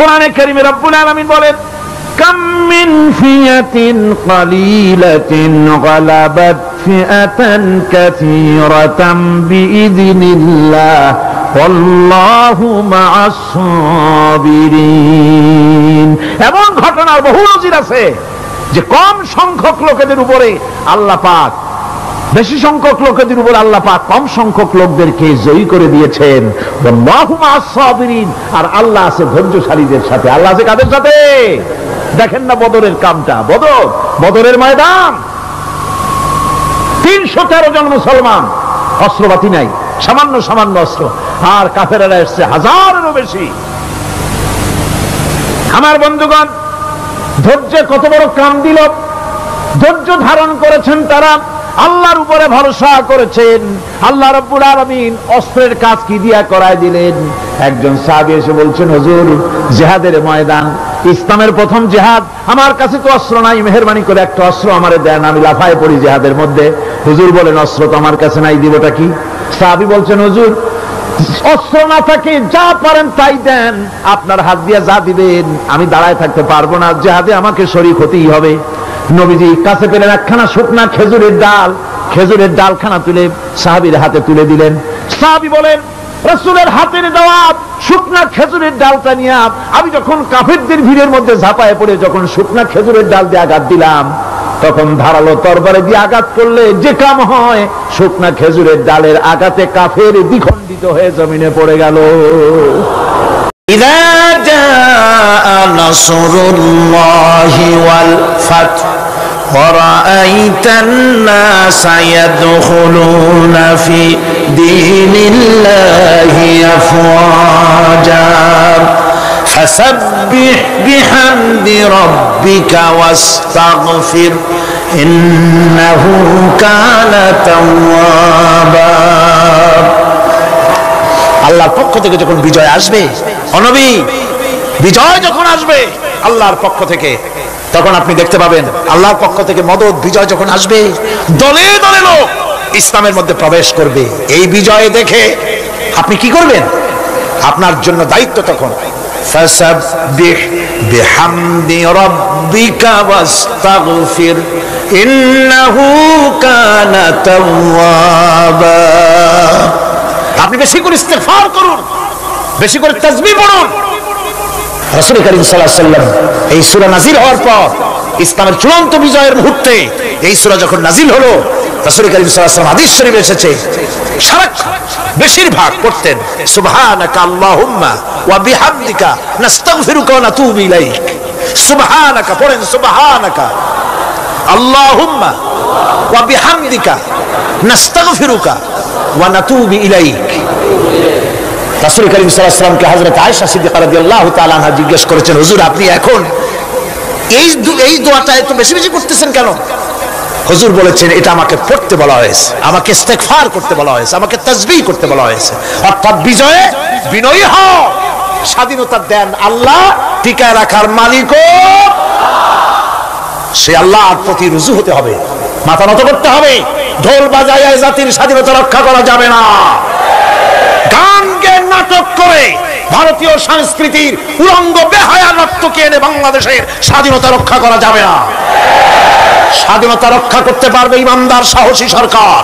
কোরআনে কারীমে রব্বুল আলামিন বলেন, কাম মিন ফিয়াতিন কালিলাতিন গালাবাত ফিআতান কাসীরাতাম বিইযনিল্লাহ ওয়াল্লাহু মা'আস সাবিরিন। এমন ঘটনার বহু নজির আছে যে কম সংখ্যক লোকেদের উপরে আল্লাহ পাক, বেশি সংখ্যক লোকেদের উপর আল্লাহ পাক কম সংখ্যক লোকদেরকে জয়ী করে দিয়েছেন। ওয়াল্লাহু মা'আস সাবিরিন, আর আল্লাহ আছে ধৈর্যশালীদের সাথে। আল্লাহ আছে কাদের সাথে? দেখেন না বদরের কামটা, বদরের ময়দান, 313 জন মুসলমান, অস্ত্রপাতি নাই, সামান্য সামান্য অস্ত্র, আর কাফেরেরা এসছে হাজারেরও বেশি। আমার বন্ধুগণ, ধৈর্য কত বড় কাম দিল! ধৈর্য ধারণ করেছেন তারা, আল্লাহর উপরে ভরসা করেছেন। আল্লাহ রাব্বুল আলামিন অস্ত্রের কাজ কি দিয়া করায় দিলেন। একজন সাহাবী এসে বলছেন, হুজুর, জিহাদের ময়দান, ইসলামের প্রথম জিহাদ, আমার কাছে তো অস্ত্র নাই, মেহেরবানি করে একটা অস্ত্র আমারে দেন, আমি লাফায় পড়ি জিহাদের মধ্যে। হুজুর বলেন, অস্ত্র তো আমার কাছে নাই, দিবটা কি? সাহাবী বলছেন, হুজুর, অস্ত্র না থাকে যা পারেন তাই দেন, আপনার হাত দিয়ে যা দিবেন আমি দাঁড়ায় থাকতে পারবো না, জিহাদে আমাকে শরীক হতেই হবে। নবীজি কাছে পেলেন একখানা শুকনা খেজুরের ডালখানা তুলে সাহাবীর হাতে তুলে দিলেন। সাহাবী বলেন, রাসূলের হাতের দেওয়া শুকনা খেজুরের ডালটা নিয়ে আমি যখন কাফেরদের ভিড়ের মধ্যে ঝাঁপায় পড়ে যখন শুকনা খেজুরের ডাল দিয়ে আঘাত দিলাম, তখন ধারালো তরবারে দিয়ে আঘাত করলে যে কাম হয়, শুকনা খেজুরের ডালের আঘাতে কাফের দ্বিখণ্ডিত হয়ে জমিনে পড়ে গেল। ইযা জাআ নাসরুল্লাহি ওয়াল ফাত ওয়া রাআইতান নাসা ইয়াদখুলুনা ফি দীনিল্লাহি আফওয়াজা ফাসাব্বিহ বিহামদি রাব্বিকা ওয়াস্তাগফির ইন্নাহু কানা তাওয়াবা। আল্লাহর পক্ষ থেকে যখন বিজয় আসবে, নবী, বিজয় যখন আসবে আল্লাহর পক্ষ থেকে, তখন আপনি দেখতে পাবেন আল্লাহর পক্ষ থেকে মদদ, বিজয় যখন আসবে দলে দলে লোক ইসলামের মধ্যে প্রবেশ করবে। এই বিজয় দেখে আপনি কি করবেন? আপনার জন্য দায়িত্ব তখন ফাসাব্বিহ বিহামদি রাব্বিকা ওয়াস্তাগফির ইন্নাহু কানা তাওয়াবা। আপনি বেশি করে ইস্তেগফার করুন, বেশি করে তাসবিহ পড়ুন। রাসূল কারীম সাল্লাল্লাহু আলাইহি ওয়াসাল্লাম এই সূরা নাযিল হওয়ার পর, ইসলামের চূড়ান্ত বিজয়ের মুহূর্তে এই সূরা যখন নাযিল হলো, রাসূল কারীম সাল্লাল্লাহু আলাইহি ওয়াসাল্লাম হাদিস শরীফে এসেছে সারাক্ষণ বেশিরভাগ পড়তেন সুবহানাকা আল্লাহুম্মা ওয়া বিহামদিকা নাস্তাগফিরুকা ওয়া নাতুবু ইলাইক। সুবহানাকা পড়েন, সুবহানাকা আল্লাহুম্মা ওয়া বিহামদিকা নাস্তাগফিরুকা ওয়া নাতুবু ইলাইক। রাসূল কারীম সাল্লাল্লাহু আলাইহি ওয়াসাল্লামকে হযরত আয়েশা সিদ্দিকা রাদিয়াল্লাহু তাআলা আনহা জিজ্ঞেস করেছেন, হুজুর, আপনি এখন এই দোয়াটা এত বেশি বেশি করতেছেন কেন? হুজুর বলেছেন, এটা আমাকে পড়তে বলা হয়েছে, আমাকে ইস্তেগফার করতে বলা হয়েছে, আমাকে তাসবিহ করতে বলা হয়েছে। অর্থাৎ বিজয়ে বিনয়ী হও, স্বাধীনতা দেন আল্লাহ, টিকায় রাখার মালিকও সে আল্লাহর প্রতি রুজু হতে হবে, মাথা নত করতে হবে। ঢোল বাজায় জাতির স্বাধীনতা রক্ষা করা যাবে না। গানকে নাটক করে ভারতীয় সংস্কৃতির উলঙ্গ বেহায়া নর্তকী এনে বাংলাদেশের স্বাধীনতা রক্ষা করা যাবে না। স্বাধীনতা রক্ষা করতে পারবে ইমানদার সাহসী সরকার।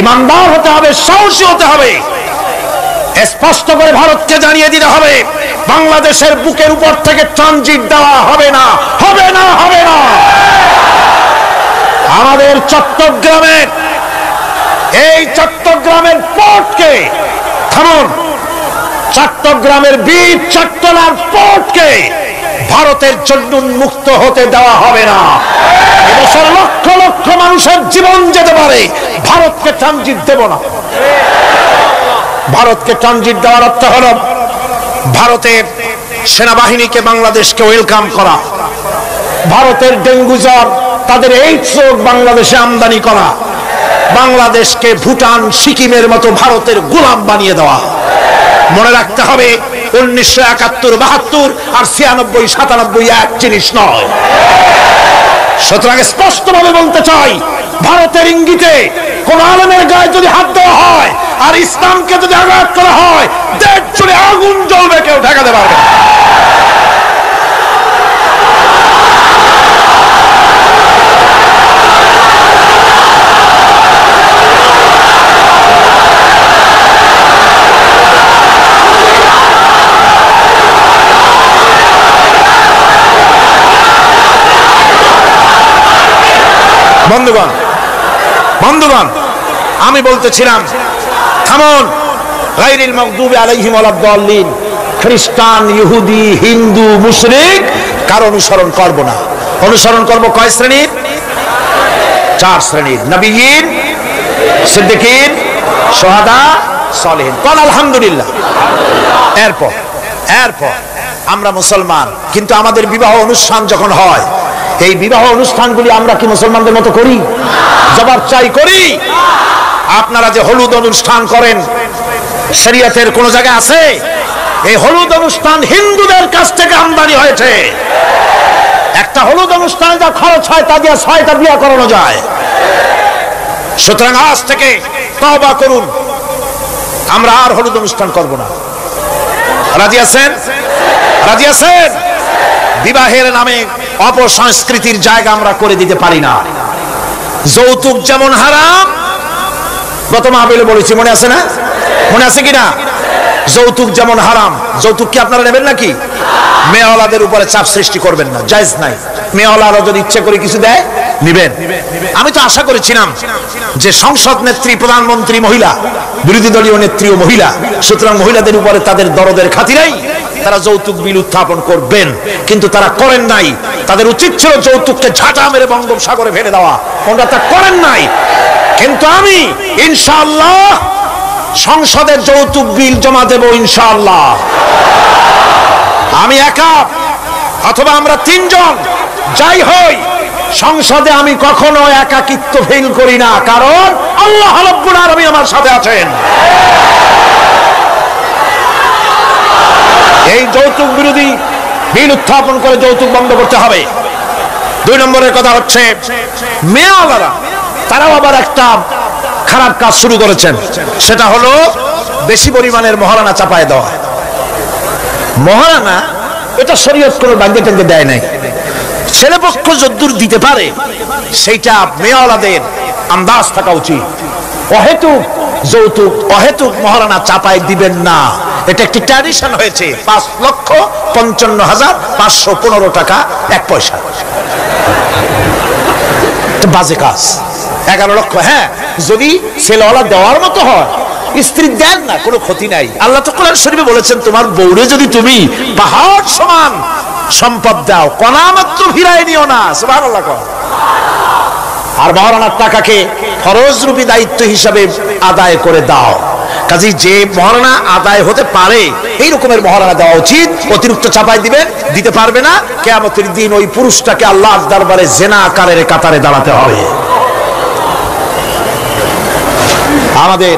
ইমানদার হতে হবে, সাহসী হতে হবে। স্পষ্ট করে ভারতকে জানিয়ে দিতে হবে, বাংলাদেশের বুকের উপর থেকে ট্রানজিট দেওয়া হবে না, হবে না, হবে না। আমাদের চট্টগ্রামের এই চট্টগ্রামের পোর্টকে থামুন, চট্টগ্রামের বীর চট্টলার পোর্টকে ভারতের জন্য উন্মুক্ত হতে দেওয়া হবে না। এবছর লক্ষ লক্ষ মানুষের জীবন যেতে পারে, ভারতকে ট্রানজিট দেব না। ভারতকে ট্রানজিট দেওয়ার অর্থ হল ভারতের সেনাবাহিনীকে বাংলাদেশকে ওয়েলকাম করা, ভারতের ডেঙ্গু জ্বর, তাদের এইডস রোগ বাংলাদেশে আমদানি করা, বাংলাদেশকে ভুটান সিকিমের মতো ভারতের গোলাম বানিয়ে দেওয়া। মনে রাখতে হবে 1971, 72 আর 96, 97 এক জিনিস নয়। সুতরাং স্পষ্টভাবে বলতে চাই, ভারতের ইঙ্গিতে কোন আলেমের গায়ে যদি হাত দেওয়া হয় আর ইসলামকে যদি আঘাত করা হয়, দেশ জুড়ে আগুন জ্বলবে, কেউ ঠেকাতে পারবে না। বন্ধুগণ বন্ধুগণ, আমি বলতেছিলাম থামুন। গায়রিল মাগদুবি আলাইহিম ওয়ালাদ-দাল্লিন, খ্রিস্টান, ইহুদি, হিন্দু, মুশরিক কার অনুসরণ করব না। অনুসরণ করব কয় শ্রেণীর? 4 শ্রেণীর। নবিয়্যিন, সিদ্দিকিন, শুহাদা, সালেহিন। কোন আলহামদুলিল্লাহ। এরপর আমরা মুসলমান, কিন্তু আমাদের বিবাহ অনুষ্ঠান যখন হয়, এই বিবাহ অনুষ্ঠানগুলি আমরা কি মুসলমানদের মতো করি? জবাব চাই, করি? আপনারা যে হলুদ অনুষ্ঠান করেন, শরীয়তের কোন জায়গায় আছে? এই হলুদ অনুষ্ঠান হিন্দুদের কাছ থেকে আমদানি হয়েছে। একটা হলুদ অনুষ্ঠানে যা খরচ হয় তা দিয়ে 6টা বিয়ে করানো যায়। সুতরাং আজ থেকে তওবা করুন, আমরা আর হলুদ অনুষ্ঠান করব না। রাজি আছেন? রাজি আছেন? বিবাহের নামে অপসংস্কৃতির জায়গা আমরা করে দিতে পারি না। যৌতুক যেমন হারাম, গত মাহফিলে বলেছি, মনে আছে না? মনে আছে কিনা? যৌতুক যেমন হারাম। যৌতুক কি আপনারা নেবেন নাকি? মেয়েওয়ালাদের উপরে চাপ সৃষ্টি করবেন না, জায়েজ নাই। মেয়েওয়ালারা যদি ইচ্ছে করে কিছু দেয়, নিবেন। আমি তো আশা করেছিলাম যে সংসদ নেত্রী, প্রধানমন্ত্রী মহিলা, বিরোধী দলীয় নেত্রীও মহিলা, সুতরাং মহিলাদের উপরে তাদের দরদের খাতিরেই তারা যৌতুক বিল উত্থাপন করবেন, কিন্তু তারা করেন নাই। তাদের উচিত ছিল যৌতুককে ঝাঁটা মেরে বঙ্গোপসাগরে ফেলে দেওয়া, ওনারা তা করেন নাই। কিন্তু আমি ইনশাআল্লাহ সংসদের যৌতুক বিল জমা দেব ইনশাআল্লাহ। আমি একা অথবা আমরা 3 জন যাই হই, সংসদে আমি কখনো একাকিত্ব ফিল করি না, কারণ আল্লাহ রাব্বুল আলামিন আমার সাথে আছেন। এই যৌতুক বিরোধী বিল উত্থাপন করে যৌতুক বন্ধ করতে হবে। 2 নম্বরের কথা হচ্ছে, মেয়েওয়ালারা তারাও আবার একটা খারাপ কাজ শুরু করেছেন, সেটা হলো বেশি পরিমাণের মহারানা চাপায় দেওয়া। মহারানা এটা শরীয়ত কোনো বাঁধে টেঁধে দেয় নাই। ছেলেপক্ষ যদ্দূর দিতে পারে সেইটা মেয়েওয়ালাদের আন্দাজ থাকা উচিত। অহেতুক যৌতুক, অহেতুক মহারানা চাপায় দিবেন না। এটা একটি ট্র্যাডিশন হয়েছে। 5,55,515 টাকা 1 পয়সা, বাজে কাজ। 11 লক্ষ, হ্যাঁ, যদি ছেলেওয়ালা দেওয়ার মতো হয়, স্ত্রী দেন না, কোনো ক্ষতি নাই। আল্লাহ তো কোরআন শরীফে বলেছেন, তোমার বউরে যদি তুমি পাহাড় সমান সম্পদ দাও, কণা মাত্র ফিরায় নিও না। সুবহানাল্লাহ। আর মহারানার টাকাকে ফরজরূপী দায়িত্ব হিসাবে আদায় করে দাও। কাজে যে মহারানা আদায় হতে পারে এই রকমের মহারানা দেওয়া উচিত। অতিরিক্ত চাপাই দিবেন, দিতে পারবে না, কিয়ামতের দিন ওই পুরুষটাকে আল্লাহর দরবারে জিনাকারের কাতারে দাঁড়াতে হবে। আমাদের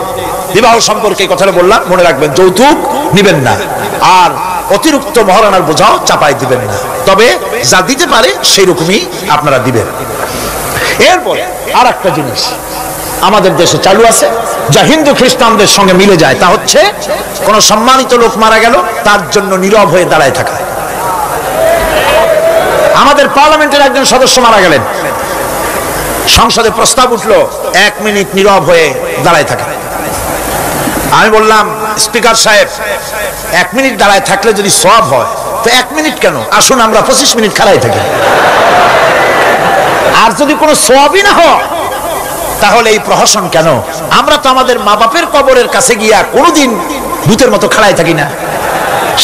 বিবাহ সম্পর্কে কথাটা বললাম, মনে রাখবেন, যৌতুক নিবেন না, আর অতিরিক্ত মহারানার বোঝাও চাপাই দিবেন না। তবে যা দিতে পারে সেই রকমই আপনারা দিবেন। এরপরে আর একটা জিনিস আমাদের দেশে চালু আছে, যা হিন্দু খ্রিস্টানদের সঙ্গে মিলে যায়, তা হচ্ছে কোন সম্মানিত লোক মারা গেল, তার জন্য নীরব হয়ে দাঁড়ায় থাকা। আমাদের পার্লামেন্টের একজন সদস্য মারা গেলেন, সংসদে প্রস্তাব উঠলো 1 মিনিট নীরব হয়ে দাঁড়ায় থাকা। আমি বললাম, স্পিকার সাহেব, 1 মিনিট দাঁড়ায় থাকলে যদি সওয়াব হয়, তো 1 মিনিট কেন, আসুন আমরা 25 মিনিট খাড়ায় থাকি। আর যদি কোনো সওয়াবই না হয়, তাহলে এই প্রহসন কেন? আমরা তো আমাদের মা বাপের কবরের কাছে গিয়া কোনোদিন ভূতের মতো খাড়ায় থাকি না,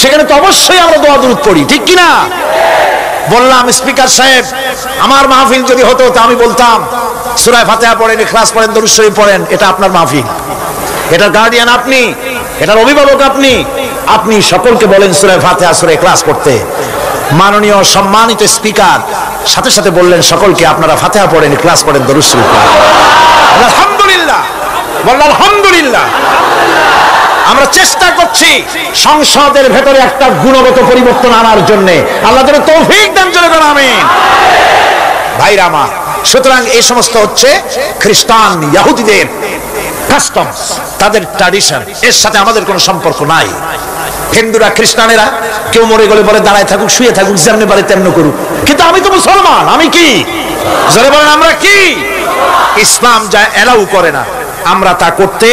সেখানে তো অবশ্যই আমরা দোয়া দুরূদ পড়ি, ঠিক কিনা? বললাম, স্পিকার সাহেব, আমার মাহফিল যদি হতো তা আমি বলতাম সূরা ফাতিহা পড়েন, ইখলাস পড়েন, দরুদ শরীফ পড়েন। এটা আপনার মাহফিল, এটার গার্ডিয়ান আপনি, এটার অভিভাবক আপনি। আপনি সকলকে বলেন সূরা ফাতিহা, সূরা ইখলাস পড়তে। মাননীয় সম্মানিত স্পিকার সাথে সাথে বললেন সকলকে, আপনারা ফাতিহা পড়েন, ইখলাস পড়েন, দরুদ শরীফ পড়েন। আলহামদুলিল্লাহ, বললাম আলহামদুলিল্লাহ। আমরা চেষ্টা করছি সংসদের ভেতরে একটা গুণগত পরিবর্তন আনার জন্য। আল্লাহ যেন তৌফিক দেন, জোরে বলেন আমিন। ভাইরা আমার, সুতরাং এই সমস্ত হচ্ছে খ্রিস্টান ইহুদিদের কাস্টমস, তাদের ট্র্যাডিশন, এর সাথে আমাদের কোনো সম্পর্ক নাই। হিন্দুরা খ্রিস্টানেরা কেউ মরে গেলে বলে দাঁড়ায় থাকুক, শুয়ে থাকুক, যেমনি পারে তেমনি করুক, কিন্তু আমি তো মুসলমান, আমি কি? জোরে বলেন আমরা কি? ইসলাম যা এলাউ করে না, আমরা তা করতে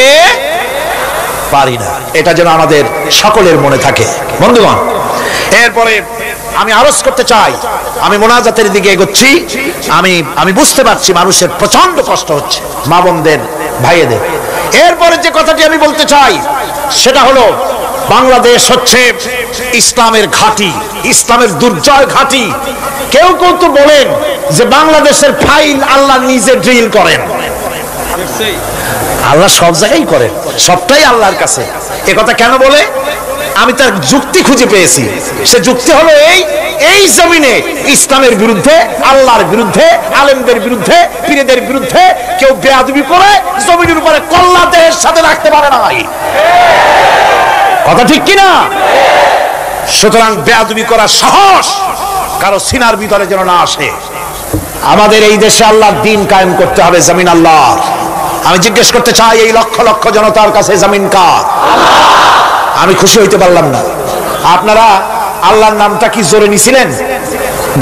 পারি না। এটা যেন আমাদের সকলের মনে থাকে বন্ধুগণ। এরপরে আমি আরজ করতে চাই, আমি মোনাজাতের দিকে এগোচ্ছি। আমি বুঝতে পারছি মানুষের প্রচন্ড কষ্ট হচ্ছে, মা বোনদের, ভাইয়েদের। এরপরে যে কথাটি আমি বলতে চাই সেটা হলো, বাংলাদেশ হচ্ছে ইসলামের ঘাঁটি, ইসলামের দুর্জয় ঘাঁটি। কেউ কেউ তো বলেন যে বাংলাদেশের ফাইল আল্লাহ নিজে ড্রিল করেন। আল্লাহ সব জায়গায় করেন, সবটাই আল্লাহর কাছে। এ কথা কেন বলে? আমি তার যুক্তি খুঁজে পেয়েছি। সে যুক্তি হলো এই জমিনে ইসলামের বিরুদ্ধে, আল্লাহর বিরুদ্ধে, আলেমদের বিরুদ্ধে, পীরদের বিরুদ্ধে কেউ বেয়াদবি করে জমিনের উপরে কল্লা দেহের সাথে রাখতে পারে না। কথা ঠিক কিনা? সুতরাং বেয়াদবি করার সাহস কারো সিনার ভিতরে যেন না আসে। আমাদের এই দেশে আল্লাহর দ্বীন কায়েম করতে হবে, জমিন আল্লাহর। আমি জিজ্ঞেস করতে চাই, এই লক্ষ লক্ষ জনতার কাছে জমিন কার? আমি খুশি হইতে পারলাম না। আপনারা আল্লাহর নামটা কি জোরে নিছিলেন?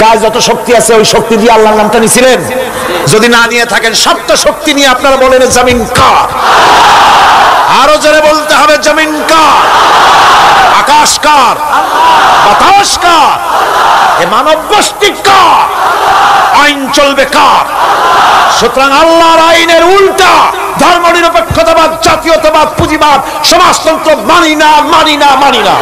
গায়ে যত শক্তি আছে ওই শক্তি দিয়ে আল্লাহর নামটা নিছিলেন? যদি না নিয়ে থাকেন, সপ্ত শক্তি নিয়ে আপনারা বলেন জমিন কার? আরো জোরে বলতে হবে, জমিন কার? আকাশ কার? বাতাস কার? এ মানব গোষ্ঠী কার? আইন চলবে কার? সুতরাং আল্লাহর আইনের উল্টা ধর্মনিরপেক্ষতাবাদ, জাতীয়তাবাদ, পুঁজিবাদ, সমাজতন্ত্র মানি না, মানি না, মানি না।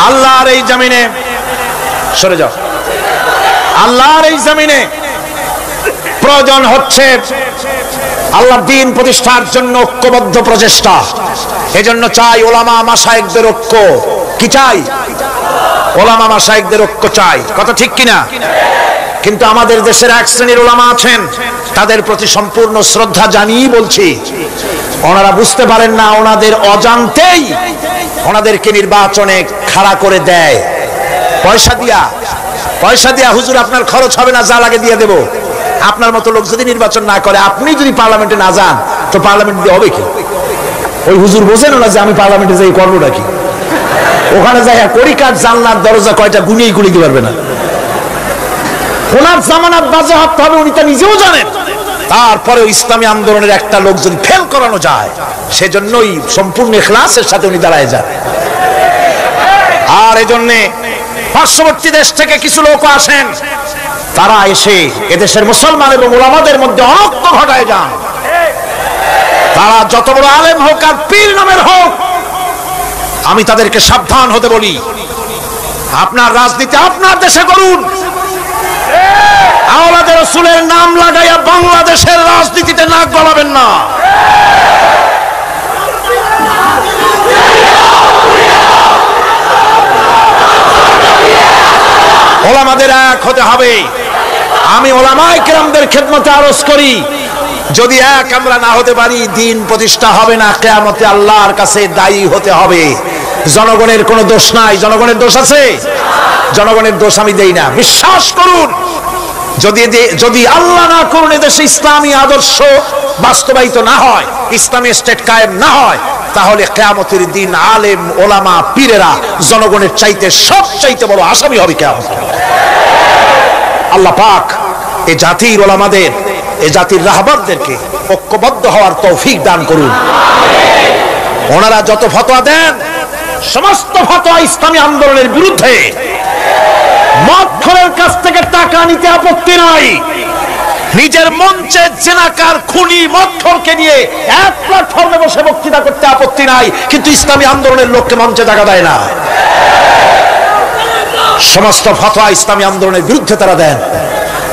আল্লাহর এই জমিনে, সরে যাও, আল্লাহর এই জমিনে প্রয়োজন হচ্ছে আল্লাহর দ্বীন প্রতিষ্ঠার জন্য ঐক্যবদ্ধ প্রচেষ্টা। এজন্য চাই ওলামা মাশায়েখদের ঐক্য। কি চাই? ওলামা মাশায়েখদের ঐক্য চাই। কথা ঠিক কিনা? কিন্তু আমাদের দেশের এক শ্রেণীর ওলামা আছেন, তাদের প্রতি সম্পূর্ণ শ্রদ্ধা জানিয়ে বলছি, ওনারা বুঝতে পারেন না, ওনাদের অজান্তেই ওনাদেরকে নির্বাচনে খাড়া করে দেয় পয়সা দিয়া। হুজুর আপনার খরচ হবে না, যা লাগে দিয়ে দেব। আপনার মতো লোক যদি নির্বাচন না করে, আপনি যদি পার্লামেন্টে না যান, তো পার্লামেন্ট দিয়ে হবে কি? ওই হুজুর বোঝেন না যে আমি পার্লামেন্টে যাই করবোটা কি? ওখানে যাই করিকার জানলার দরজা কয়টা গুনিয়েই গুলি দিতে পারবে না। ওনার জামানত বাজেয়াপ্ত হবে, উনি তা নিজেও জানেন। তারপরেও ইসলামী আন্দোলনের একটা লোক যদি ফেল করানো যায়, সেজন্যই সম্পূর্ণ ইখলাসের সাথে উনি দাঁড়ায় যান। আর এজন্যে পার্শ্ববর্তী দেশ থেকে কিছু লোক আসেন, তারা এসে এদেশের মুসলমান এবং ওলামাদের মধ্যে অনৈক্য ঘটায় যান। তারা যত বড় আলেম হোক আর পীর নামের হোক, আমি তাদেরকে সাবধান হতে বলি, আপনার রাজনীতি আপনার দেশে করুন। আওলাদ রাসূলের নাম লাগাইয়া বাংলাদেশের রাজনীতিতে নাক গলাবেন না। ওলামাদের এক হতে হবে। আমি ওলামায়ে কেরামদের খেদমতে আরজ করি, যদি এক আমরা না হতে পারি, দ্বীন প্রতিষ্ঠা হবে না। কিয়ামতে আল্লাহর কাছে দায়ী হতে হবে। জনগণের কোনো দোষ নাই। জনগণের দোষ আছে? জনগণের দোষ আমি দেই না। বিশ্বাস করুন, যদি আল্লাহ না করুন এদেশে ইসলামী আদর্শ বাস্তবায়িত না হয়, ইসলামী স্টেট কায়েম না হয়, তাহলে কিয়ামতের দিন আলেম, ওলামা, পীরেরা জনগণের চাইতে সবচাইতে বড় আসামি হবে কিয়ামত। আল্লাহ পাক এই জাতির ওলামাদের, এই জাতির রাহবারদেরকে ঐক্যবদ্ধ হওয়ার তৌফিক দান করুন। ওনারা যত ফতোয়া দেন, সমস্ত ফতোয়া ইসলামী আন্দোলনের বিরুদ্ধে। মদখোরের কাছ থেকে টাকা নিতে আপত্তি নাই, নিজের মঞ্চে জেনাকার, খুনি, মদখোরকে নিয়ে এক প্ল্যাটফর্মে বসে বক্তৃতা করতে আপত্তি নাই, কিন্তু ইসলামী আন্দোলনের লোককে মঞ্চে টাকা দেয় না। সমস্ত ফতোয়া ইসলামী আন্দোলনের বিরুদ্ধে তারা দেন।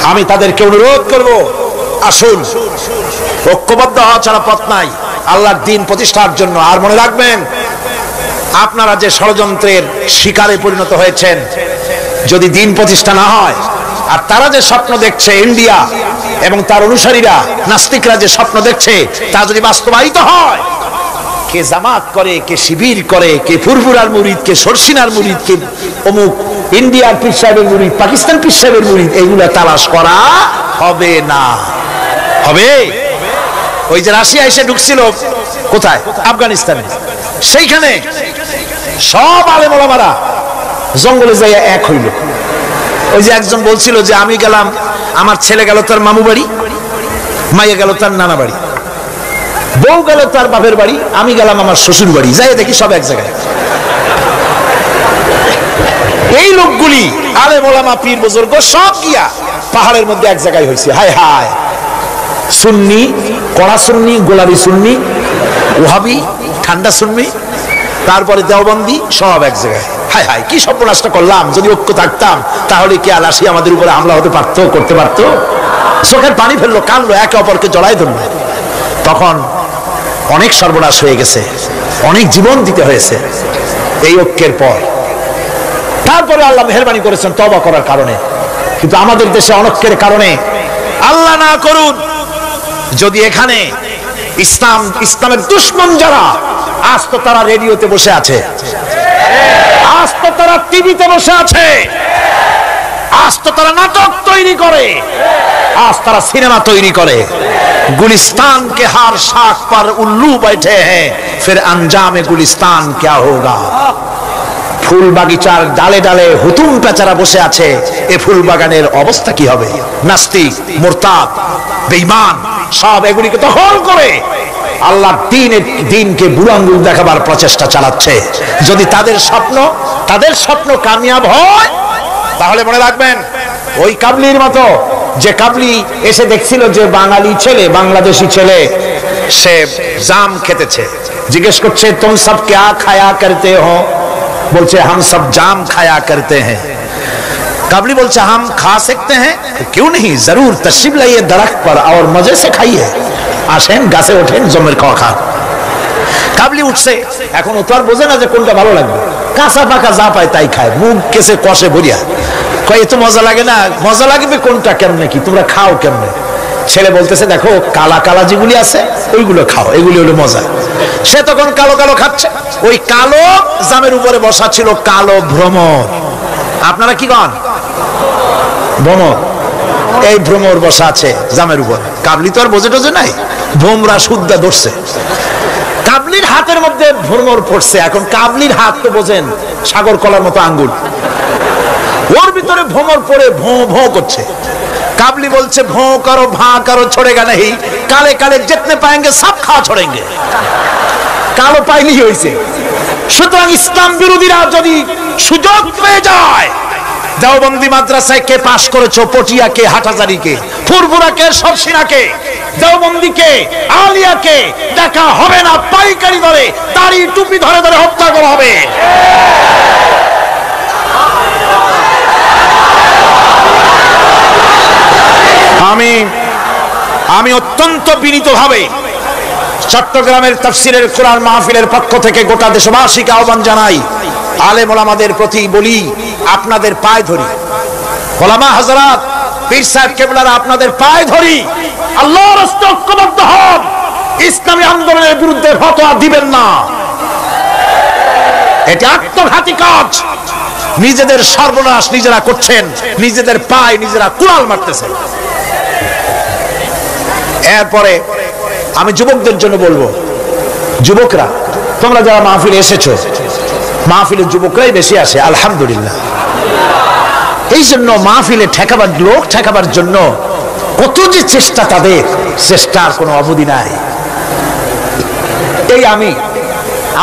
আমি তাদেরকে অনুরোধ করব, আসুন, ঐক্যবদ্ধ হওয়া ছাড়া পথ নাই আল্লাহর দ্বীন প্রতিষ্ঠার জন্য। আর মনে রাখবেন, আপনারা যে ষড়যন্ত্রের শিকারে পরিণত হয়েছেন, যদি দ্বীন প্রতিষ্ঠা না হয়, আর তারা যে স্বপ্ন দেখছে, ইন্ডিয়া এবং তার অনুসারীরা, নাস্তিকরা যে স্বপ্ন দেখছে, তা যদি বাস্তবায়িত হয়, কে জামাত করে, কে শিবির করে, কে ফুরফুরার মুরিদ, কে সরসিনার মুরিদ, কে অমুক ইন্ডিয়ার পীর সাহেবের মুরিদ, পাকিস্তান পীর সাহেবের মুরিদ, এগুলা তালাশ করা হবে না। হবে? ওই যে রাশিয়া এসে ঢুকছিল কোথায়? আফগানিস্তানে। সেইখানে সব আলেম ওলামারা জঙ্গলে যাইয়া এক হইল। ওই যে একজন বলছিল যে আমি গেলাম, আমার ছেলে গেল তার মামু বাড়ি, মাইয়া গেল তার নানা বাড়ি, বউ গেল তার বাপের বাড়ি, আমি গেলাম আমার শ্বশুর বাড়ি, যাই দেখি সব এক জায়গায়। এই লোকগুলি আলেম ওলামা পীর বুজুর্গ সব গিয়া পাহাড়ের মধ্যে এক জায়গায় হয়েছে। হায় হায়, সুন্নি কড়া সুন্নি, গোলাপি সুন্নি, ওহাবি ঠান্ডা সুন্নি, তারপরে দেওবন্দি, সব এক জায়গায়। হায় হায়, কি সর্বনাশটা করলাম! যদি ঐক্য থাকতাম তাহলে কি আলাসি আমাদের উপরে হামলা হতে পারতো, করতে পারতো? চোখের পানি ফেললো, কানলো, একে অপরকে জড়াই ধরলো। তখন অনেক সর্বনাশ হয়ে গেছে, অনেক জীবন দিতে হয়েছে এই ঐক্যের পর। তারপরে আল্লাহ মেহেরবানি করেছেন তওবা করার কারণে। কিন্তু আমাদের দেশে অনৈক্যের কারণে, আল্লাহ না করুন যদি এখানে ইসলামের দুশমন যারা, আজ তো তারা রেডিওতে বসে আছে, আজ তো তারা টিভিতে বসে আছে, আজ তো তারা নাটক তৈরি করে, আজ তারা সিনেমা তৈরি করে। गुलिस्तान के हर शाख पर उल्लू बैठे हैं, फिर अंजाम गुलिस्तान क्या होगा। ফুল বাগিচার ডালে ডালে হুতুম পেচারা বসে আছে, এই ফুল বাগানের অবস্থা কি হবে? নাস্তিক, মুরতাদ, বেঈমান সব এগুলিকে দখল করে আল্লাহর দ্বীনকে বুড়ো আঙ্গুল দেখাবার প্রচেষ্টা চালাচ্ছে। যদি তাদের স্বপ্ন কামিয়াব হয়, তাহলে মনে রাখবেন ওই কাবলির মতো, যে কাবলি এসে দেখছিল যে বাঙালি ছেলে, বাংলাদেশি ছেলে সে জাম খেতেছে, জিজ্ঞেস করছে তুম সব क्या खाया करते हो? बोलছে हम सब जाम खाया करते हैं। काबली बोलছে हम खा सकते हैं? क्यों नहीं, जरूर तशरीफ लाइए दरख्त पर और मजे से खाइए। আসেন গাছে ওঠেন, জমের খাওয়া খান। কাবলি উঠছে, এখন ও তো আর বোঝে না যে কোনটা ভালো লাগবে, কাঁচা পাকা যা পায় তাই খায়, মুখ কেসে কষে ভরিয়া কয় এত মজা লাগে না, মজা লাগবে কোনটা, কেমনে কি তোমরা খাও কেমনে? ছেলে বলতেছে দেখো কালা কালা যেগুলি আছে ওইগুলো খাও, এগুলি হলো মজা। সে তখন কালো কালো খাচ্ছে, ওই কালো জামের উপরে বসা ছিল কালো ভ্রমর। আপনারা কি কন? ভ্রমর। এই ভ্রমর বসা আছে জামের উপর। কাবলি তো আর বোঝে টোঝে নাই, ভোমরা শুদ্ধা ধরছে, কাবলির হাতের মধ্যে ভ্রমর পড়ছে। এখন কাবলির হাত তো বোঝেন সাগর কলার মতো আঙ্গুল, ওর ভিতরে ভ্রমর পড়ে ভোঁ ভোঁ করছে। काबली बोलছে भों करो भां करो छोड़ेगा नहीं, काले काले जितने पाएंगे सब खा छोड़ेंगे। কালো পাইলি হইছে। সুতরাং ইসলাম বিরোধীরা যদি সুযোগ পেয়ে যায়, দেওবন্দি মাদ্রাসায় কে পাশ করেছো, পটিয়াকে, হাটহাজারীকে, ফুরফুরাকে, সরসিনাকে, দেওবন্দিকে, আলিয়াকে দেখা হবে না, পাইকারি ধরে দাড়ি টুপি ধরে ধরে হত্যা করা হবে। আমি অত্যন্ত বিনীতভাবে চট্টগ্রামের তাফসীরের কোরআন মাহফিলের পক্ষ থেকে গোটা দেশবাসীকে আহ্বান জানাই, আলেম ওলামাদের প্রতি বলি, আপনাদের পায়ে ধরি, ওলামা হযরত, পীর সাহেব কেবলারা আপনাদের পায়ে ধরি, আল্লাহর রাস্তায় ঐক্যবদ্ধ হন, ইসলামী আন্দোলনের বিরুদ্ধে ফতোয়া দিবেন না। এটি আত্মঘাতী কাজ। নিজেদের সর্বনাশ নিজেরা করছেন, নিজেদের পায়ে নিজেরা কুড়াল মারতেছেন। এরপরে আমি যুবকদের জন্য বলবো, যুবকরা তোমরা যারা মাহফিলে এসেছো, মাহফিলে যুবকরাই বেশি আসে আলহামদুলিল্লাহ। এই জন্য মাহফিলে লোক ঠেকাবার জন্য কত যে চেষ্টা, তাদের চেষ্টার কোনো অবধি নাই। এই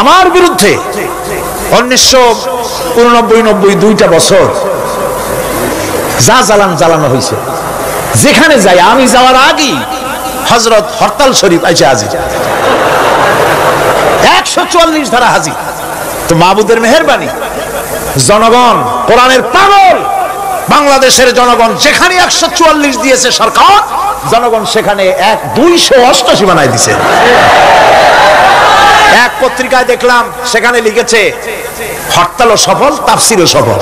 আমার বিরুদ্ধে 1989-90 দুইটা বছর যা জ্বালানো হয়েছে, যেখানে যাই আমি যাওয়ার আগেই হযরত হরতাল শরীফ আইছে হাজির, 144 ধারা হাজির। তো মাহবুদের মেহেরবানি, জনগণ কোরআনের পাগল, বাংলাদেশের জনগণ যেখানে 144 দিয়েছে সরকার, জনগণ সেখানে 288 বানাই দিছে। এক পত্রিকায় দেখলাম সেখানে লিখেছে হরতালও সফল, তাফসীরও সফল।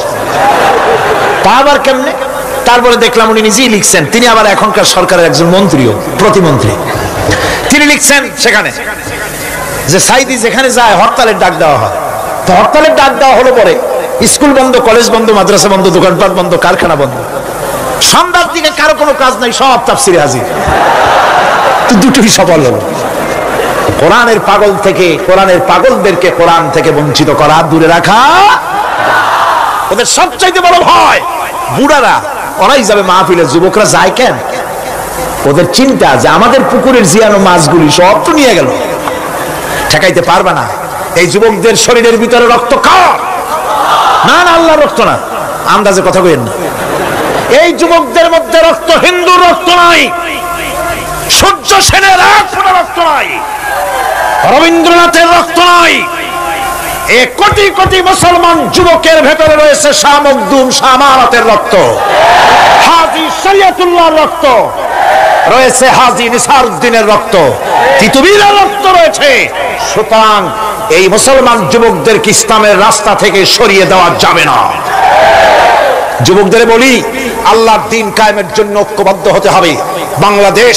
তা আবার কেমনে? তারপরে দেখলাম উনি নিজেই লিখছেন, তিনি আবার এখনকার সরকারের একজন মন্ত্রীও, প্রতিমন্ত্রী। তিনি লিখছেন সেখানে যে সাইদি যেখানে যায় হরতালের ডাক দেওয়া হয়। তো হরতালের ডাক দেওয়া হলো পরে স্কুল বন্ধ, কলেজ বন্ধ, মাদ্রাসা বন্ধ, দোকানপাট বন্ধ, কারখানা বন্ধ, সন্ধ্যার দিকে কারো কোনো কাজ নাই, সব তাফসীরে হাজির। তো দুটোই সফল হলো। কোরআনের পাগল থেকে, কোরআনের পাগলদেরকে কোরআন থেকে বঞ্চিত করা, দূরে রাখা ওদের সবচাইতে বড় ভয়। বুড়ারা ওরাই যাবে মাহফিলে, যুবকরা যায় কেন? ওদের চিন্তা যে আমাদের পুকুরের জিয়ানো মাছগুলি সব তো নিয়ে গেল, ঠেকাইতে পারবে না। এই যুবকদের শরীরের ভিতরে রক্ত কার? না না, আল্লাহর রক্ত না, আন্দাজে কথা কইেন না। এই যুবকদের মধ্যে রক্ত হিন্দুর রক্ত নাই, সূর্য সেনের এক ফোঁটা রক্ত নাই, রবীন্দ্রনাথের রক্ত নাই। এই কোটি কোটি মুসলমান যুবকের ভেতরে রয়েছে শাহ মখদুম, শাহ আমানতের রক্ত, হাজী শরিয়তুল্লাহর রক্ত রয়েছে, হাজী নিসারউদ্দিনের রক্ত, তিতুমীরের রক্ত রয়েছে। সুতরাং এই মুসলমান যুবকদেরকে ইসলামের রাস্তা থেকে সরিয়ে দেওয়া যাবে না। যুবকদের বলি, আল্লাহর দ্বীন কায়েমের জন্য ঐক্যবদ্ধ হতে হবে। বাংলাদেশ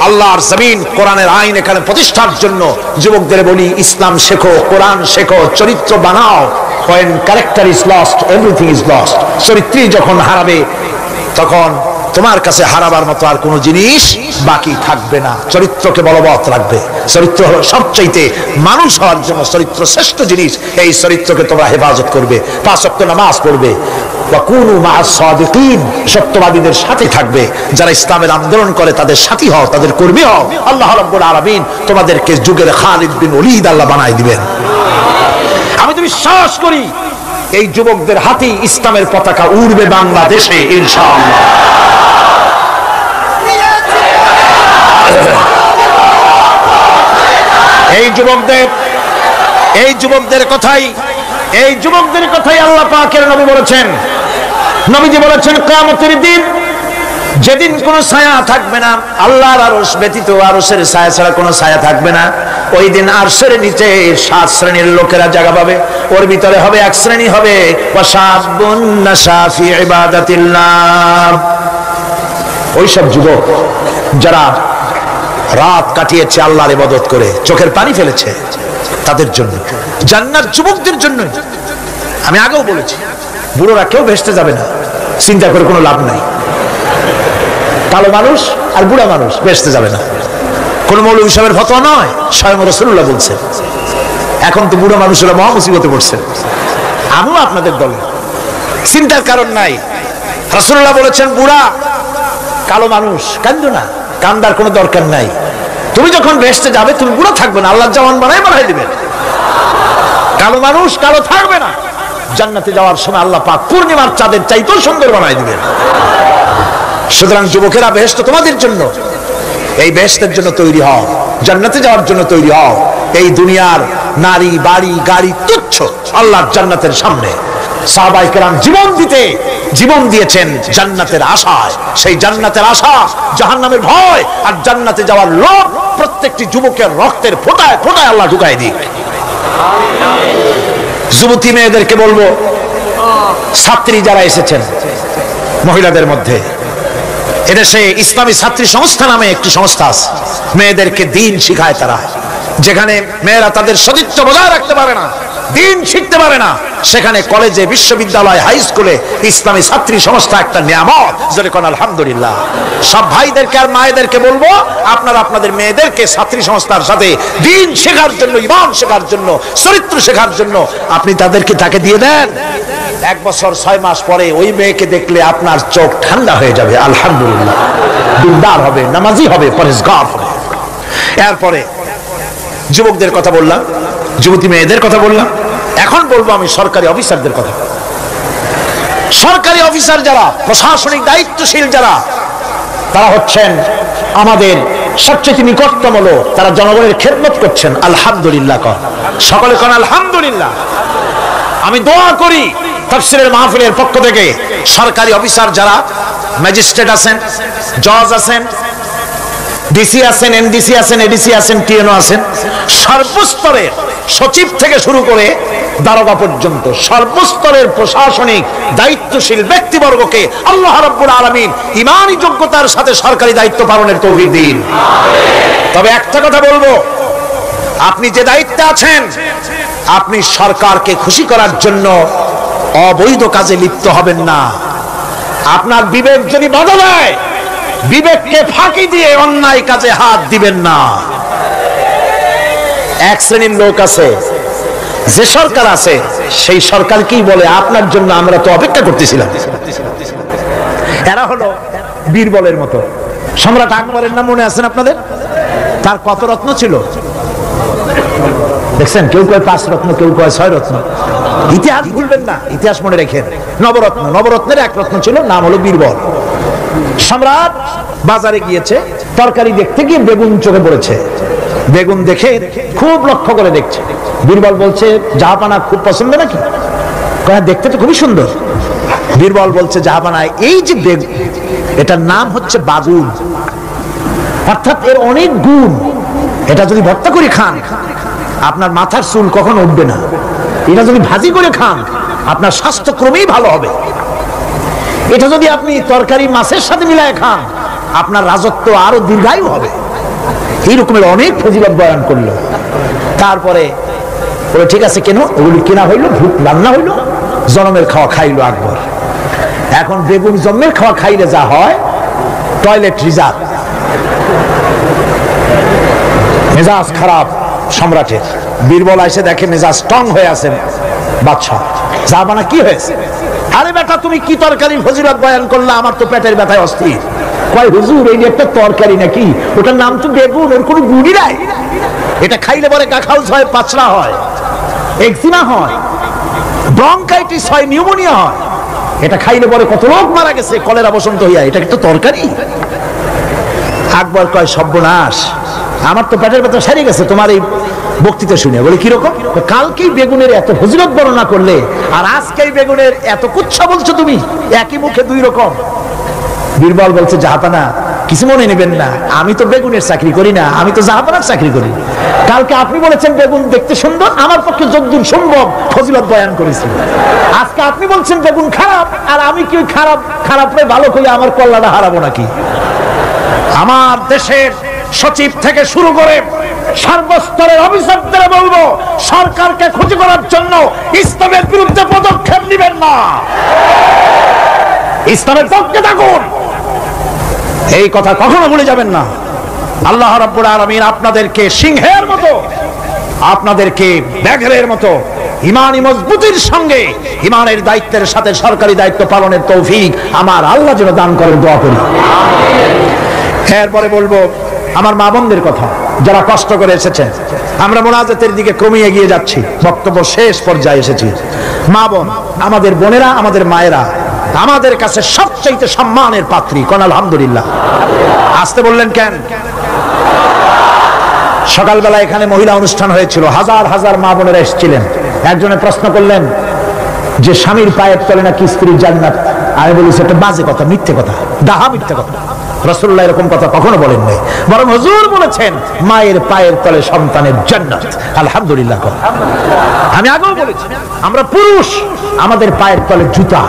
আল্লাহর জমিন, কোরআনের আইন এখানে প্রতিষ্ঠার জন্য যুবকদের বলি, ইসলাম শেখো, কোরআন শেখো, চরিত্র বানাও। when character is lost, everything is lost. চরিত্রী যখন হারাবে তখন তোমার কাছে হারাবার মতো আর কোনো জিনিস বাকি থাকবে না। চরিত্রকে বলবৎ রাখবে। চরিত্র হলো সবচাইতে মানুষ হওয়ার জন্য চরিত্র শ্রেষ্ঠ জিনিস। এই চরিত্রকে তোমরা হেফাজত করবে, 5 ওয়াক্ত নামাজ পড়বে, ওয়াকুনু মা'আস সাদিকিন, সত্যবাদীদের সাথে থাকবে। যারা ইসলামের আন্দোলন করে তাদের সাথী হও, তাদের কর্মী হও। আল্লাহ রাব্বুল আলামিন তোমাদেরকে যুগের খালিদ বিন ওলীদ আল্লাহ বানাই দিবেন। আমি তো বিশ্বাস করি এই যুবকদের হাতে ইসলামের পতাকা উড়বে বাংলাদেশে ইনশাআল্লাহ। এই যুবকদের কথাই আল্লাহ পাকের নবী বলেছেন। নবীজি বলেছেন, কিয়ামতের দিন যেদিন কোনো ছায়া থাকবে না, আল্লাহর আরশ ব্যতীত আরশের ছায়া ছাড়া কোনো ছায়া থাকবে না, ওই দিন আরশের নিচে 7 শ্রেণীর লোকেরা জায়গা পাবে। ওর ভিতরে হবে এক শ্রেণী হবে ওয়াশাবুন নাশা ফি ইবাদাতিল্লাহ, ওইসব যুবক যারা রাত কাটিয়েছে আল্লাহর ইবাদত করে, চোখের পানি ফেলেছে, তাদের জন্য জান্নাত যুবকদের জন্য। আমি আগেও বলেছি, বুড়োরা কেউ ভেস্তে যাবে না, চিন্তা করে কোনো লাভ নাই। কালো মানুষ আর বুড়া মানুষ ভেস্তে যাবে না, কোন মৌলভী সাহেবের ফতোয়া নয়, স্বয়ং রাসূলুল্লাহ বলছে। এখন তো বুড়া মানুষেরা মহা মুসিবতে পড়ছে, আমিও আপনাদের দলে, চিন্তার কারণ নাই। রাসূলুল্লাহ বলেছেন, বুড়া কালো মানুষ কান্দো না, কান্দার কোনো দরকার নাই। তুমি যখন ভেস্তে যাবে তুমি বুড়া থাকবে না, আল্লাহ জওয়ান বানাই দিবেন। কালো মানুষ কালো থাকবে না, জান্নাতে যাওয়ার সময় আল্লাহ পাক পূর্ণিমার চাঁদের চাইতেও সুন্দর বানাই দিবেন। সুতরাং যুবকেরা, বেহেশত তোমাদের জন্য, এই বেহেশতের জন্য তৈরি হও, জান্নাতে যাওয়ার জন্য তৈরি হও। এই দুনিয়ার নারী বাড়ি গাড়ি তুচ্ছ আল্লাহর জান্নাতের সামনে। সাহাবায়ে কেরাম জীবন দিয়েছেন জান্নাতের আশায়। সেই জান্নাতের আশা, জাহান্নামের ভয় আর জান্নাতে যাওয়ার লোভ প্রত্যেকটি যুবকের রক্তের ফোঁটায় ফোঁটায় আল্লাহ ঢুকায় দিক। যুবতী মেয়েদেরকে বলবো, ছাত্রী যারা এসেছেন মহিলাদের মধ্যে, এদেশে ইসলামী ছাত্রী সংস্থা নামে একটি সংস্থা আছে, মেয়েদেরকে দ্বীন শিখায় তারা। যেখানে মেয়েরা তাদের সতীত্ব বজায় রাখতে পারে না, দ্বীন শিখতে পারে না, সেখানে কলেজে, বিশ্ববিদ্যালয়, হাই স্কুলে ইসলামী ছাত্রী সংস্থা একটা নিয়ামত। জোরে কোন আলহামদুলিল্লাহ। সব ভাইদেরকে আর মায়েদেরকে বলবো, আপনারা আপনাদের মেয়েদেরকে ছাত্রী সংস্থার সাথে দ্বীন শেখার জন্য, ঈমান শেখার জন্য, চরিত্র শেখার জন্য আপনি তাকে দিয়ে দেন। 1 বছর 6 মাস পরে ওই মেয়েকে দেখলে আপনার চোখ ঠান্ডা হয়ে যাবে, আলহামদুলিল্লাহ, দিনদার হবে, নামাজি হবে, পরেজগার হবে। এরপরে যুবকদের কথা বললাম, যুবতী মেয়েদের কথা বললাম, এখন বলবো আমি সরকারি অফিসারদের কথা। সরকারি অফিসার যারা, প্রশাসনিক দায়িত্বশীল যারা, তারা হচ্ছেন আমাদের সবচেয়ে নিকটতম লোক, তারা জনগণের খেদমত করছেন। আলহামদুলিল্লাহ কর, সকলে কোন আলহামদুলিল্লাহ। আমি দোয়া করি তাফসীরের মাহফিলের পক্ষ থেকে সরকারি অফিসার যারা, ম্যাজিস্ট্রেট আছেন, জজ আছেন, ডিসি আছেন, এনডিসি আছেন, এডিসি আছেন, টিএনও আছেন, সর্বস্তরের সচিব থেকে শুরু করে দারোগা পর্যন্ত সর্বস্তরের প্রশাসনিক দায়িত্বশীল ব্যক্তিবর্গকে আল্লাহ রাব্বুল আলামিন ঈমানী যোগ্যতার সাথে সরকারি দায়িত্ব পালনের তৌফিক দিন। তবে একটা কথা বলবো, আপনি যে দায়িত্বে আছেন, আপনি সরকারকে খুশি করার জন্য অবৈধ কাজে লিপ্ত হবেন না। আপনার বিবেক যদি বাধা দেয়, বিবেককে ফাঁকি দিয়ে অন্যায় কাজে হাত দিবেন না। এক শ্রেণীর লোক আছে, যে সরকার আছে সেই সরকার কি বলে, আপনার জন্য আমরা তো অপেক্ষা করতেছিলাম, এরা হলো বীরবলের মতো। সম্রাট আকবরের নাম মনে আছেন আপনাদের? তার কত রত্ন ছিল দেখছেন? কেউ কয় 5 রত্ন, কেউ কয় 6 রত্ন। ইতিহাস ভুলবেন না, ইতিহাস মনে রেখেন। নবরত্ন, নবরত্নের 1 রত্ন ছিল, নাম হলো বীরবল। সম্রাট বাজারে গিয়েছে, তরকারি দেখতে গিয়ে বেগুন চোখে পড়েছে। বেগুন দেখে খুব লক্ষ্য করে দেখছে। বীরবল বলছে, জাহাপানা খুব পছন্দ নাকি? দেখতে তো খুবই সুন্দর। বীরবল বলছে, জাহাপানা এই যে বেগুন, এটার নাম হচ্ছে বাগুন, অর্থাৎ এর অনেক গুণ। এটা যদি ভর্তা করে খান আপনার মাথার চুল কখনো উঠবে না। এটা যদি ভাজি করে খান আপনার স্বাস্থ্য ক্রমেই ভালো হবে। এটা যদি আপনি তরকারি মাছের সাথে মিলায় খান আপনার রাজত্ব আরো দীর্ঘায়ু হবে। এই রকমের অনেক ফজিলত বয়ান করলো। তারপরে বলে, ঠিক আছে, কেন ওগুলি কেনা হইলো, ভূত রান্না হইলো, জনমের খাওয়া খাইলো আকবর। এখন বেগুন জন্মের খাওয়া খাইলে যা হয়, টয়লেট রিজার্ভ। মেজাজ খারাপ সম্রাটের। বীরবল এসে দেখে মেজাজ স্ট্রং হয়ে আছে বাদশা। জাহাপানা কি হয়েছে? আরে বেটা, তুমি কি তরকারি ফজিলত বয়ান করলে? আমার তো পেটের ব্যথায় অস্থির। কয়, হুজুর এই একটা তরকারি নাকি, ওটার নাম তো বেগুন, ওর কোনো গুণই নাই। এটা খাইলে পরে গাখাউস হয়, পাচড়া হয়, একজিমা হয়, ব্রঙ্কাইটিস হয়, নিউমোনিয়া হয়। এটা খাইলে পরে কত লোক মারা গেছে কলেরা বসন্ত হইয়া। এটা একটা তরকারি? আকবর কয়, সর্বনাশ, আমার তো পেটের ব্যথা সেরে গেছে তোমার এই বক্তৃতা শুনে। বলে, কিরকম? কালকেই বেগুনের এত ফজিলত বর্ণনা করলে আর আজকেই বেগুনের এত কুচ্ছা বলছো তুমি, একই মুখে 2 রকম। বীরবল বলছে, জাহাপানা কিছু মনে নেবেন না, আমি তো বেগুনের চাকরি করি না, আমি তো জাহাপানার চাকরি করি। কালকে আপনি বলেছেন বেগুন দেখতে সুন্দর, আমার পক্ষে যতদূর সম্ভব ফজিলত বয়ান করেছি। আজকে আপনি বলছেন বেগুন খারাপ, আর আমি কি খারাপ খারাপরে ভালো করে আমার কল্যাণটা হারাবো নাকি? আমার দেশের সচিব থেকে শুরু করে সর্বস্তরের অফিসারদের বলবো, সরকারকে ক্ষতি করার জন্য ইসলামের বিরুদ্ধে পদক্ষেপ নেবেন না, ইসলামের পক্ষে থাকুন। এই কথা কখনো ভুলে যাবেন না। আল্লাহ রাব্বুল আলামিন আপনাদেরকে সিংহের মতো, আপনাদেরকে ব্যাঘ্রের মতো ইমানি মজবুতির সঙ্গে ইমানের দায়িত্বের সাথে সরকারি দায়িত্ব পালনের তৌফিক আমার আল্লাহ যেন দান করেন, দোয়া করি। এরপরে বলবো আমার মা বোনদের কথা, যারা কষ্ট করে এসেছেন। আমরা মুনাজাতের দিকে ক্রমে এগিয়ে যাচ্ছি, বক্তব্য শেষ পর্যায়ে এসেছি। মা বোন, আমাদের বোনেরা, আমাদের মায়েরা আমাদের কাছে সবচাইতে সম্মানের পাত্রী। কোন আলহামদুলিল্লাহ। আসতে বললেন কেন? সকালবেলা এখানে মহিলা অনুষ্ঠান হয়েছিল, হাজার হাজার মা বোনেরা এসেছিলেন। একজনে প্রশ্ন করলেন যে স্বামীর পায়ের তলে নাকি স্ত্রীর জান্নাত। আমি বলেছি এটা বাজে কথা, মিথ্যে কথা, ডাহা মিথ্যে কথা। রাসূলুল্লাহ এরকম কথা কখনো বলেন নাই, বরং হুজুর বলেছেন মায়ের পায়ের তলে সন্তানের জান্নাত। আলহামদুলিল্লাহ। আমি আগেও বলেছি আমরা পুরুষ, আমাদের পায়ের তলে জুতা,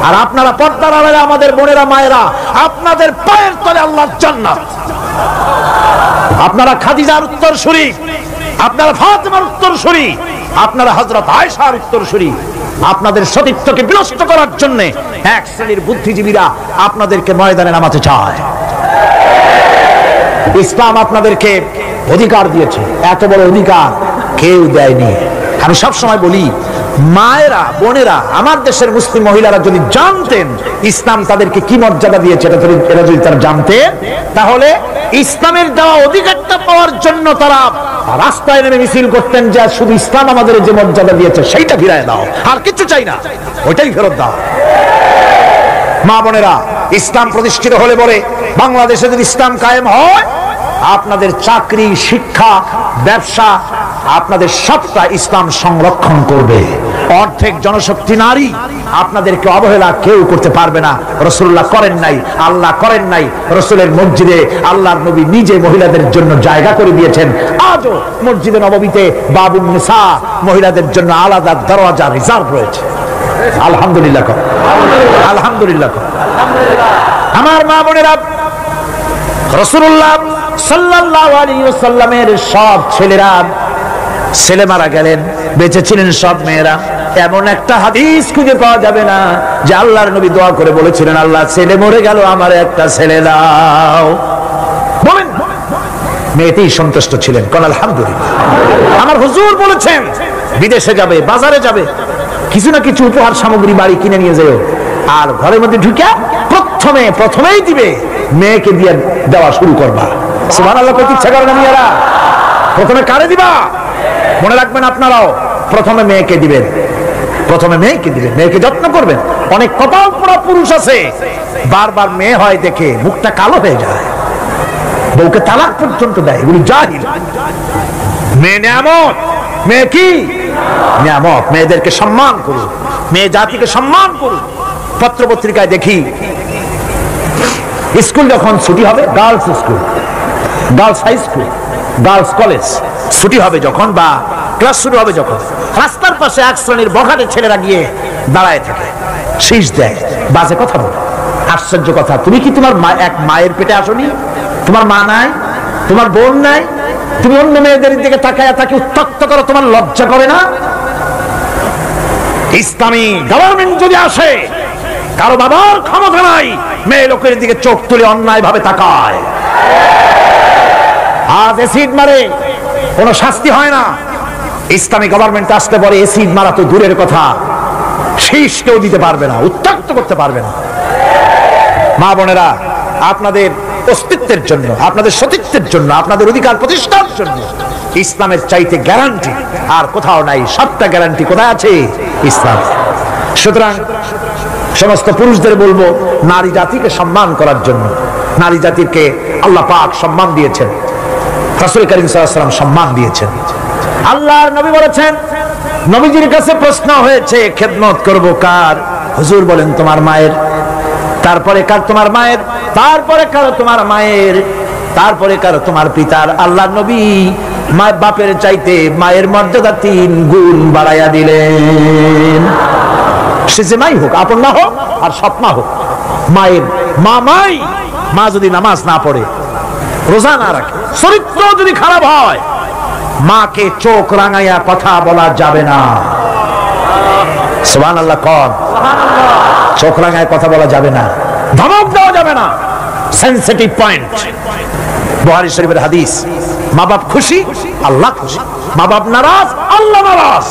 আর আপনারা পর্দার আড়ালে আমাদের বোনেরা মায়েরা, আপনাদের পায়ের তলে আল্লাহর জান্নাত। আপনারা খাদিজার উত্তরসূরি, আপনারা ফাতেমার উত্তরসূরি, আপনারা হযরত আয়েশার উত্তরসূরি। আপনাদের সতীত্বকে বিনষ্ট করার জন্য এক শ্রেণীর বুদ্ধিজীবীরা আপনাদেরকে ময়দানে নামাতে চায়। ইসলাম আপনাদেরকে অধিকার দিয়েছে, এত বড় অধিকার কেউ দেয়নি। আমি সব সময় বলি, মায়েরা, বোনেরা, আমার দেশের মুসলিম মহিলারা যদি জানতেন ইসলাম তাদেরকে কি মর্যাদা দিয়েছে, এটা যদি তারা জানতেন, তাহলে ইসলামের দেওয়া অধিকারটা পাওয়ার জন্য তারা রাস্তায় নেমে মিছিল করতেন যে শুধু ইসলাম আমাদের যে মর্যাদা দিয়েছে সেইটা ফিরায় দাও, আর কিছু চাই না, ওইটাই ফেরত দাও। মা বোনেরা, ইসলাম প্রতিষ্ঠিত হলে বলে বাংলাদেশে যদি ইসলাম কায়েম হয়, আপনাদের চাকরি, শিক্ষা, ব্যবসা, আপনাদের সবটা ইসলাম সংরক্ষণ করবে। অর্ধেক জনশক্তি নারী, আপনাদেরকে অবহেলা কেউ করতে পারবে না। রাসূলুল্লাহ করেন নাই, আল্লাহ করেন নাই। রাসূলের মসজিদে আল্লাহর নবী নিজে মহিলাদের জন্য জায়গা করে দিয়েছেন। আজও মসজিদে নববীতে বাবুন নিসা, মহিলাদের জন্য আলাদা দরজা রিজার্ভ রয়েছে। আলহামদুলিল্লাহ, আলহামদুলিল্লাহ। আমার মা বোনেরা, রাসূলুল্লাহ সাল্লাল্লাহু আলাইহি ওয়াসাল্লামের সব ছেলেরা, ছেলে মারা গেলেন, বেঁচে ছিলেন সব মেয়েরা। এমন একটা হাদিস খুঁজে পাওয়া যাবে না যে আল্লাহর নবী দোয়া করে বলেছিলেন, আল্লাহ ছেলে মরে গেল, আমার একটা ছেলে দাও। বলেন, মেয়েতেই সন্তুষ্ট ছিলেন। কোন আলহামদুলিল্লাহ। আমার হুজুর বলেছেন, বিদেশে যাবে, বাজারে যাবে, কিছু না কিছু উপহার সামগ্রী বাড়ি কিনে নিয়ে যেও, আর ঘরের মধ্যে ঢুকে প্রথমেই দিবে মেয়েকে দিয়ে দেওয়া শুরু করবা। সুবহানাল্লাহ কইতে ইচ্ছা করে না মেয়েরা? প্রথমে কারে দিবা? মনে রাখবেন আপনারাও, প্রথমে মেয়েকে দিবেন, প্রথমে মেয়েকে দিবেন, মেয়েকে যত্ন করবেন। অনেক কপাল পোড়া পুরুষ আছে বারবার মেয়ে হয় দেখে মুখটা কালো হয়ে যায়, বউকে তালাক পর্যন্ত দেয়। এগুলি জাহিল। মেয়ে নিয়ামত, মেয়ে কি নিয়ামত। মেয়েদেরকে সম্মান করুন, মেয়ে জাতিকে সম্মান করুন। পত্র পত্রিকায় দেখি স্কুল যখন ছুটি হবে, girls school, girls high school, girls college ছুটি হবে যখন, বা ক্লাস শুরু হবে যখন, রাস্তার পাশে এক শ্রেণীর বখাটে ছেলেরা গিয়ে দাঁড়ায় থাকে, শীষ দেয়, বাজে কথা বলে। আশ্চর্য কথা, তুমি কি তোমার এক মায়ের পেটে আসনি? তোমার মা নাই, তোমার বোন নাই, তুমি অন্য মেয়েদের দিকে তাকায় তাকে উত্ত্যক্ত করো, তোমার লজ্জা করে না? ইসলামী গভর্নমেন্ট যদি আসে, কারো বাবার ক্ষমতা নাই মেয়ে লোকের দিকে চোখ তুলে অন্যায় ভাবে তাকায়। আজ এসিড মারে, কোনো শাস্তি হয় না। ইসলামী গভর্নমেন্ট আসতে পরে এসিড মারা তো দূরের কথা, শীষ কেউ দিতে পারবে না, উত্ত্যক্ত করতে পারবে না। মা বোনেরা, আপনাদের অস্তিত্বের জন্য, আপনাদের সতীত্বের জন্য, আপনাদের অধিকার প্রতিষ্ঠার জন্য ইসলামের চাইতে গ্যারান্টি আর কোথাও নাই। সবটা গ্যারান্টি কোথায় আছে? ইসলাম। সুতরাং সমস্ত পুরুষদের বলবো, নারী জাতিকে সম্মান করার জন্য। নারী জাতিকে আল্লাহ পাক সম্মান দিয়েছেন, রাসূল করিম সাল্লাল্লাহু আলাইহি ওয়াসাল্লাম সম্মান দিয়েছেন। আল্লাহর নবী বলেছেন, নবীজির কাছে প্রশ্ন হয়েছে, খেদমত করব কার? হুজুর বলেন তোমার মায়ের, তারপরে কার? তোমার মায়ের, তারপরে কারো? তোমার মায়ের, তারপরে কারো? তোমার পিতার। আল্লাহর নবী মা বাপের চাইতে মায়ের মর্যাদা 3 গুণ বাড়াইয়া দিলেন। সে যে মাই হোক, আপন না হোক আর সৎ মা হোক, মায়ের মামাই। মা যদি নামাজ না পড়ে, রোজা না রাখে, চরিত্র যদি খারাপ হয়, মাকে চোখ রাঙাইয়া কথা বলা যাবে না। সুবহানাল্লাহ কোন? চোখ রাঙায় কথা বলা যাবে না, ধমক দেওয়া যাবে না, সেনসিটিভ পয়েন্ট। বুখারী শরীফের হাদিস, মা বাপ খুশি, আল্লাহ খুশি। মা বাপ নারাজ, আল্লাহ নারাজ।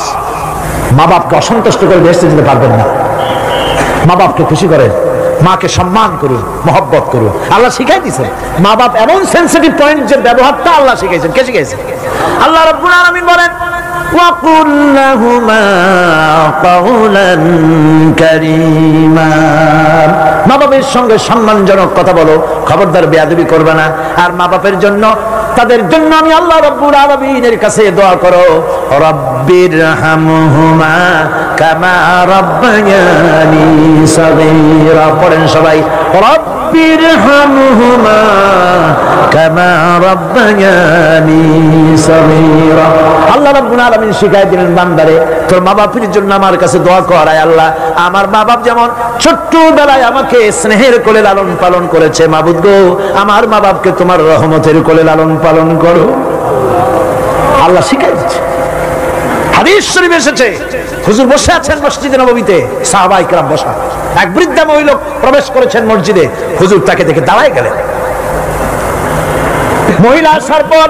মা বাপকে অসন্তুষ্ট করে বেহেশতে যেতে পারবেন না। মা বাপকে খুশি করেন, মাকে সম্মান করুন, মহব্বত করুন। আল্লাহ শিখাই দিয়েছেন। মা বাপ এমন সেনসিটিভ পয়েন্ট যে ব্যবহারটা আল্লাহ শিখাইছেন। কে শিখাইছেন? আল্লাহ রাব্বুল আলামিন বলেন, ওয়াকুল লাহুমা কাওলান কারীমা। মা বাপের সঙ্গে সম্মানজনক কথা বলো, খবরদার বেয়াদবি করবে না। আর মা বাপের জন্য, তাদের জন্য আমি আল্লাহ রাব্বুল আলামিনের কাছে দোয়া করো, রব্বিরহামহুমা কামা রাব্বায়ানি সাগীরা। পড়েন সবাই, রব্বিরহামহুমা কামা রাব্বায়ানি সাগীরা। আল্লাহ রাব্বুল আলামিন শিখায় দিলেন, বান্দারে তোর মা বাপের জন্য আমার কাছে দোয়া কর, আয় আল্লাহ আমার মা বাপ যেমন ছোট্টবেলায় আমাকে স্নেহের কোলে লালন পালন করেছে, মাবুদ গো আমার মা বাপকে তোমার রহমতের কোলে লালন পালন করো। আল্লাহ শিখাই দিচ্ছে। হাদিস শরীফে এসেছে, হুজুর বসে আছেন মসজিদে নববীতে, সাহাবায়ে কেরাম বসা। এক বৃদ্ধা মহিলা প্রবেশ করেছেন মসজিদে, হুজুর তাকে দেখে দাঁড়ায় গেলেন। মহিলা আসার পর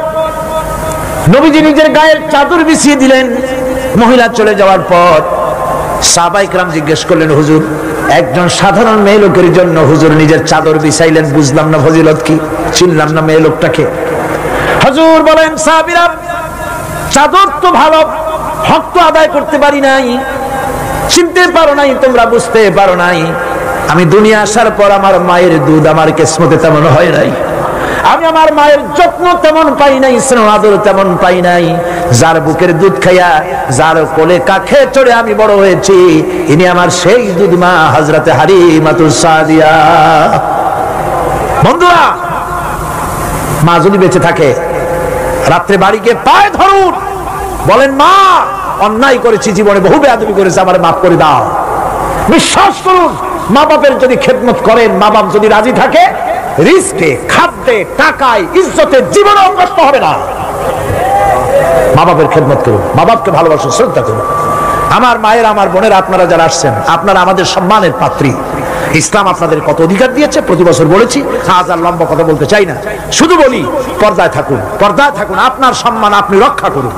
নবীজি নিজের গায়ের চাদর বিছিয়ে দিলেন। মহিলা চলে যাওয়ার পর সাহাবায়ে কেরাম জিজ্ঞেস করলেন, হুজুর একজন সাধারণ মেয়ে লোকের জন্য হুজুর নিজের চাদর বিছাইলেন, বুঝলাম না ফজিলত কি, চিনলাম না মেয়ে লোকটাকে। হুজুর বলেন, সাহাবীরা চাদর তো ভালো, হক তো আদায় করতে পারি নাই, চিনতে পারো নাই, তোমরা বুঝতে পারো নাই। আমি দুনিয়া আসার পর আমার মায়ের দুধ আমার কিসমতে তেমন হয় নাই, আমি আমার মায়ের যত্ন তেমন পাই নাই, স্নেহ আদর তেমন পাই নাই। যার বুকের দুধ খাইয়া, যার কোলে কাখে চড়ে আমি বড় হয়েছি, ইনি আমার সেই দুধ মা হযরতে হালিমাতুস সাদিয়া। বন্ধুরা, মা যদি বেঁচে থাকে, রাত্রে বাড়ি গিয়ে পায়ে ধরুন, বলেন মা অন্যায় করেছি, জীবনে বহু বেয়াদবি করেছি, আমার মাফ করে দাও। বিশ্বাস করুন, মা বাপের যদি খেদমত করেন, মা বাপ যদি রাজি থাকে, রিস্কে, খাদ্যে, টাকায়, ইজ্জতে জীবনেও কষ্ট হবে না। মা বাপের খেদমত করুন, মা বাপকে ভালোবাসুন, শ্রদ্ধা করুন। আমার মায়ের, আমার বোনের, আপনারা যারা আসছেন, আপনারা আমাদের সম্মানের পাত্রী। ইসলাম আপনাদের কত অধিকার দিয়েছে প্রতি বছর বলেছি, আজ আর লম্বা কথা বলতে চাই না, শুধু বলি পর্দায় থাকুন, পর্দায় থাকুন, আপনার সম্মান আপনি রক্ষা করুন,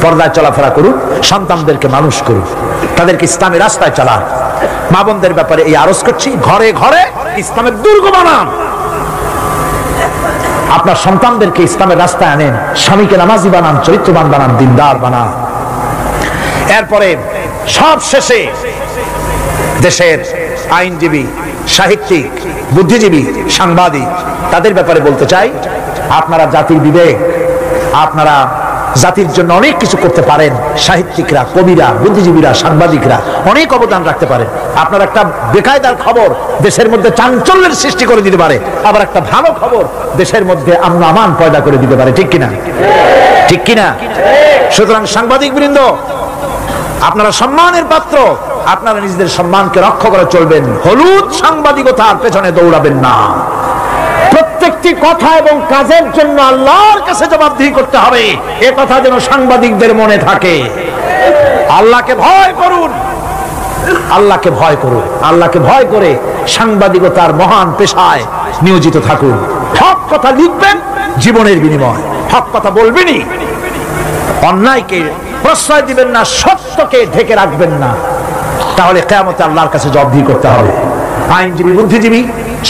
পর্দায় চলাফেরা করুন, সন্তানদেরকে মানুষ করুন, তাদেরকে ইসলামের রাস্তায় চালান। মা বোনদের ব্যাপারে এই আরজ করছি, ঘরে ঘরে ইসলামের দুর্গ বানান। আপনার সন্তানদেরকে ইসলামের রাস্তায় আনেন, স্বামীকে নামাজি বানান, চরিত্রবান বানান, দিনদার বানান। এরপরে সব শেষে দেশের আইনজীবী, সাহিত্যিক, বুদ্ধিজীবী, সাংবাদিক তাদের ব্যাপারে বলতে চাই, আপনারা জাতির বিবেক, আপনারা জাতির জন্য অনেক কিছু করতে পারেন। সাহিত্যিকরা, কবিরা, বুদ্ধিজীবীরা, সাংবাদিকরা অনেক অবদান রাখতে পারেন। আপনার একটা বেকায়দার খবর দেশের মধ্যে চাঞ্চল্যের সৃষ্টি করে দিতে পারে, আবার একটা ভালো খবর দেশের মধ্যে আমন আমান পয়দা করে দিতে পারে। ঠিক কিনা? ঠিক কিনা? সুতরাং সাংবাদিক বৃন্দ, আপনারা সম্মানের পাত্র, আপনারা নিজেদের সম্মানকে রক্ষা করে চলবেন। হলুদ সাংবাদিকতার পেছনে দৌড়াবেন না। প্রত্যেকটি কথা এবং কাজের জন্য আল্লাহর কাছে জবাবদিহি করতে হবে, এ কথা যেন সাংবাদিকদের মনে থাকে। আল্লাহকে ভয় করুন, আল্লাহকে ভয় করুন, আল্লাহকে ভয় করে সাংবাদিকতার মহান পেশায় নিয়োজিত থাকুন। হক কথা লিখবেন, জীবনের বিনিময় হক কথা বলবেনই। অন্যায়কে প্রশ্রয় দিবেন না, সত্যকে ঢেকে রাখবেন না, তাহলে কিয়ামতে আল্লাহর কাছে জবাবদিহি করতে হবে। আইনজীবী, বুদ্ধিজীবী,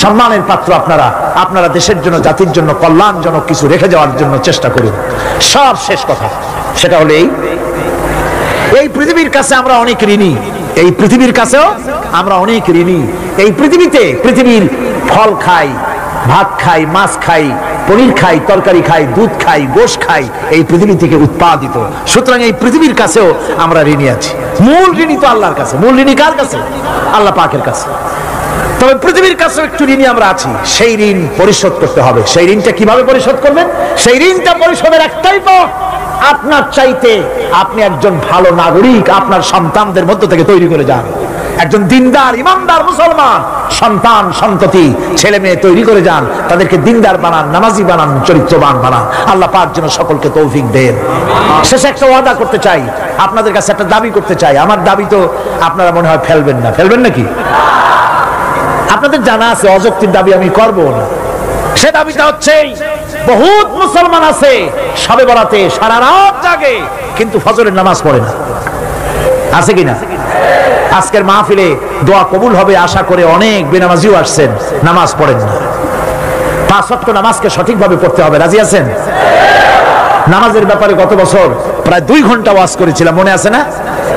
সম্মানের পাত্র আপনারা, আপনারা দেশের জন্য, জাতির জন্য কল্যাণজনক কিছু রেখে যাওয়ার জন্য চেষ্টা করুন। সব শেষ কথা সেটা হলো এই পৃথিবীর কাছে আমরা অনেক ঋণী, এই পৃথিবীর কাছেও আমরা অনেক ঋণী। এই পৃথিবীতে পৃথিবীর ফল খাই, ভাত খাই, মাছ খাই, পনির খাই, তরকারি খাই, দুধ খাই, গোশ খাই, এই পৃথিবী থেকে উৎপাদিত। সুতরাং এই পৃথিবীর কাছেও আমরা ঋণী আছি। মূল ঋণী তো আল্লাহর কাছে। মূল ঋণী কার কাছে? আল্লাহ পাকের কাছে। তবে পৃথিবীর কাছেও একটু ঋণী আমরা আছি, সেই ঋণ পরিশোধ করতে হবে। সেই ঋণটা কিভাবে পরিশোধ করবেন? সেই ঋণটা পরিশোধের একটাই পথ, আপনার চাইতে আপনি একজন ভালো নাগরিক আপনার সন্তানদের মধ্য থেকে তৈরি করে যান। একজন দিনদার, ইমানদার মুসলমান সন্তান, সন্ততি, ছেলে মেয়ে তৈরি করে যান। তাদেরকে দিনদার বানান, নামাজি বানান, চরিত্রবান বানান। আল্লাহ পাক যেন সকলকে তৌফিক দেন। শেষে একটা ওয়াদা করতে চাই, আপনাদের কাছে একটা দাবি করতে চাই। আমার দাবি তো আপনারা মনে হয় ফেলবেন না, ফেলবেন নাকি? আপনাদের জানা আছে অযৌক্তিক দাবি আমি করব না। সে দাবিটা হচ্ছে, বহুত মুসলমান আছে শবে বরাতে সারা রাত জাগে কিন্তু ফজরের নামাজ পড়ে না। আছে কিনা? আজকের মাহফিলে দোয়া কবুল হবে আশা করে অনেক বেনামাজিও আসছেন, নামাজ পড়েন না। 5 ওয়াক্ত নামাজকে সঠিকভাবে পড়তে হবে, রাজি আছেন? নামাজের ব্যাপারে গত বছর প্রায় 2 ঘন্টা ওয়াজ করেছিলাম, মনে আছে না?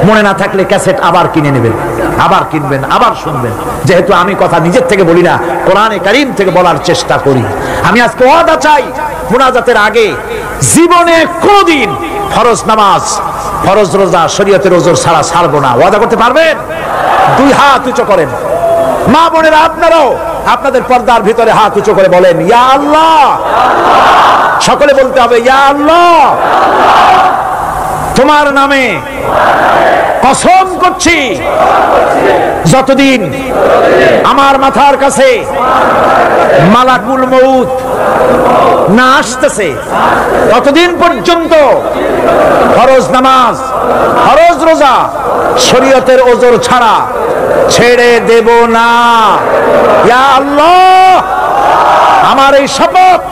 মনে না থাকলে ক্যাসেট আবার কিনে নেবেন, আবার কিনবেন, আবার শুনবেন। যেহেতু আমি কথা নিজের থেকে বলি না, কোরআনে কারীম থেকে বলার চেষ্টা করি। আমি আজকে ওয়াদা চাই, মুনাজাতের আগে জীবনে কোনদিন ফরজ নামাজ, ফরজ রোজা, শরীয়তের ওজর ছাড়া ছাড়বো না। ওয়াদা করতে পারবেন? 2 হাত উঁচু করেন। মা বোনেরা আপনারাও আপনাদের পর্দার ভিতরে হাত উঁচু করে বলেন, ইয়া আল্লাহ। সকলে বলতে হবে, ইয়া আল্লাহ, তোমার নামে কসম করছি, যতদিন আমার মাথার কাছে মালাকুল মউত না আসতেছে ততদিন পর্যন্ত ফরজ নামাজ, ফরজ রোজা, শরীয়তের ওজর ছাড়া ছেড়ে দেব না। ইয়া আল্লাহ, আমার এই শপথ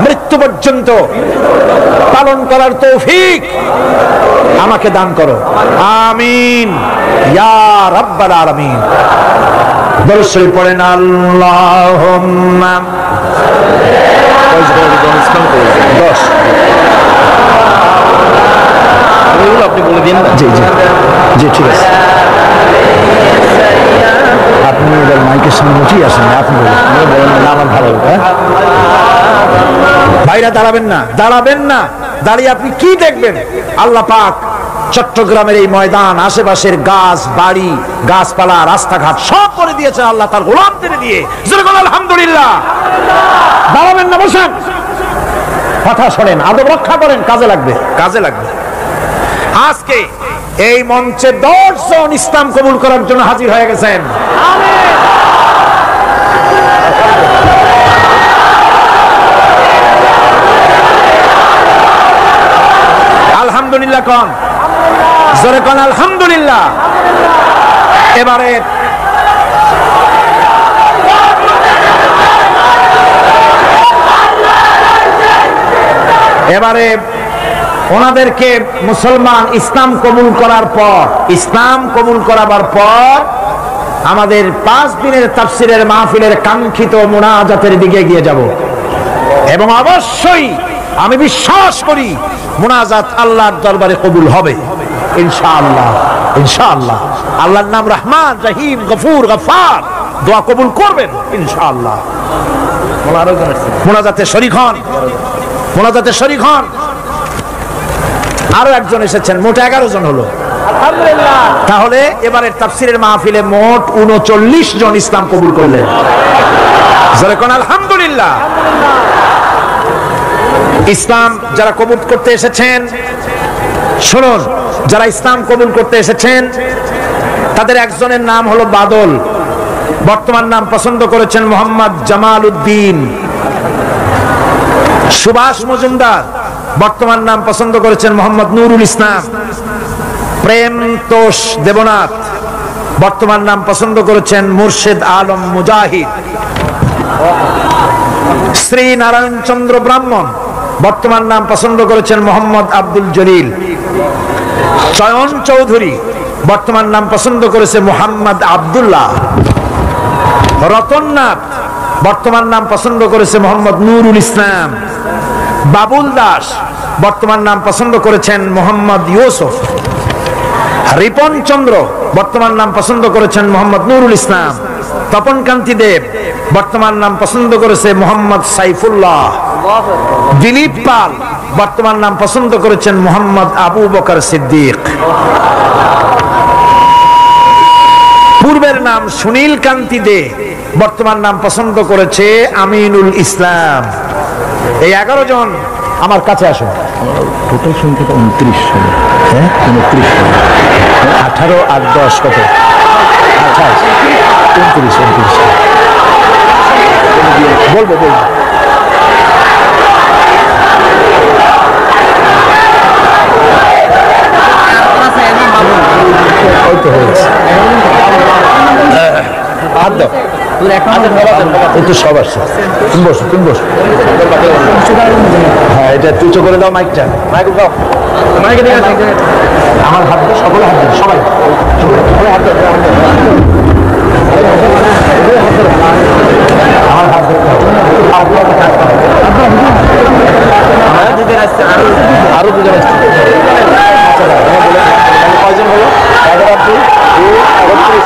মৃত্যু পর্যন্ত পালন করার তৌফিক আমাকে দান করো। আমিন ইয়া রাব্বাল আলামিন। দরুদ শরীফ পড়েন। আল্লাহুম্মা 10 আপনি বলে দিন। জি জি জি, ঠিক আছে। আপনি মাইকের সামনে উঠেই আসেন, আপনি বলেন না, আমার ভালো লাগবে। ভাইরা দাঁড়াবেন না, দাঁড়াবেন না। দাঁড়িয়ে আপনি কি দেখবেন? আল্লাহ পাক চট্টগ্রামের এই ময়দান, আশেপাশের গাছ, বাড়ি, গাছপালা, রাস্তাঘাট সব করে দিয়েছে আল্লাহ তার গোলামদের দিয়ে। আলহামদুলিল্লাহ। দাঁড়াবেন না, বসেন, কথা শোনেন, আদব রক্ষা করেন, কাজে লাগবে, কাজে লাগবে। আজকে এই মঞ্চে 10 জন ইসলাম কবুল করার জন্য হাজির হয়ে গেছেন। আলহামদুলিল্লাহ কোন, জোরে কোন আলহামদুলিল্লাহ। এবারে ওনাদেরকে মুসলমান ইসলাম কবুল করার পর আমাদের 5 দিনের তাফসীরের মাহফিলের কাঙ্ক্ষিত মুনাজাতের দিকে এগিয়ে যাব এবং অবশ্যই আমি বিশ্বাস করি মুনাজাত আল্লাহর দরবারে কবুল হবে ইনশাআল্লাহ। ইনশাআল্লাহ আল্লাহর নাম রহমান, রহিম, গফুর, গফফার, দোয়া কবুল করবেন ইনশাআল্লাহ। মুনাজাতে শরীক হন। আরো একজন এসেছেন, মোট 11 জন হলো আলহামদুলিল্লাহ। তাহলে এবারের তাফসীরের মাহফিলে মোট 39 জন ইসলাম কবুল করলেন। জোরে কোন আলহামদুলিল্লাহ। ইসলাম যারা কবুল করতে এসেছেন, শুনুন, যারা ইসলাম কবুল করতে এসেছেন তাদের একজনের নাম হলো বাদল, বর্তমান নাম পছন্দ করেছেন মোহাম্মদ জামাল উদ্দিন। সুভাষ মজুমদার, বর্তমান নাম পছন্দ করেছেন মোহাম্মদ নুরুল ইসলাম। প্রেম তোষ দেবনাথ, বর্তমান নাম পছন্দ করেছেন মুর্শেদ আলম মুজাহিদ। শ্রী নারায়ণ চন্দ্র ব্রাহ্মণ, বর্তমান নাম পছন্দ করেছেন মোহাম্মদ আব্দুল জলিল। চয়ন চৌধুরী, বর্তমান নাম পছন্দ করেছে মোহাম্মদ আব্দুল্লাহ। রতননাথ, বর্তমান নাম পছন্দ করেছে মোহাম্মদ নুরুল ইসলাম। বাবুল দাস, বর্তমান নাম পছন্দ করেছেন মোহাম্মদ ইউসুফ। রিপন চন্দ্র, বর্তমান নাম পছন্দ করেছেন মোহাম্মদ নুরুল ইসলাম। তপন কান্তি দেব, বর্তমান নাম পছন্দ করেছে মোহাম্মদ সাইফুল্লাহ। দিলীপ পাল, বর্তমান নাম পছন্দ করেছেন মোহাম্মদ আবু বকর সিদ্দিক। পূর্বের নাম সুনীল কান্তি দে, বর্তমান নাম পছন্দ করেছে আমিনুল ইসলাম। এই 11 জন আমার কাছে আসুন। টোটাল সংখ্যা 29 জন। হ্যাঁ 29 জন। 18 আর 10 কত? 28, 29। বলবো ওই তো হয়েছে। হাত দাও, একটু সব আসছে। তুমি বসো। হ্যাঁ, এটা তুচো করে দাও মাইকটা। আমার হাত দাও, সকলে হাত দাও, সবাই হাত দাও। আমার হাত ধরতে হবে। আরো দুজন আসছে। কয়জন হলো? 11, 2, 31।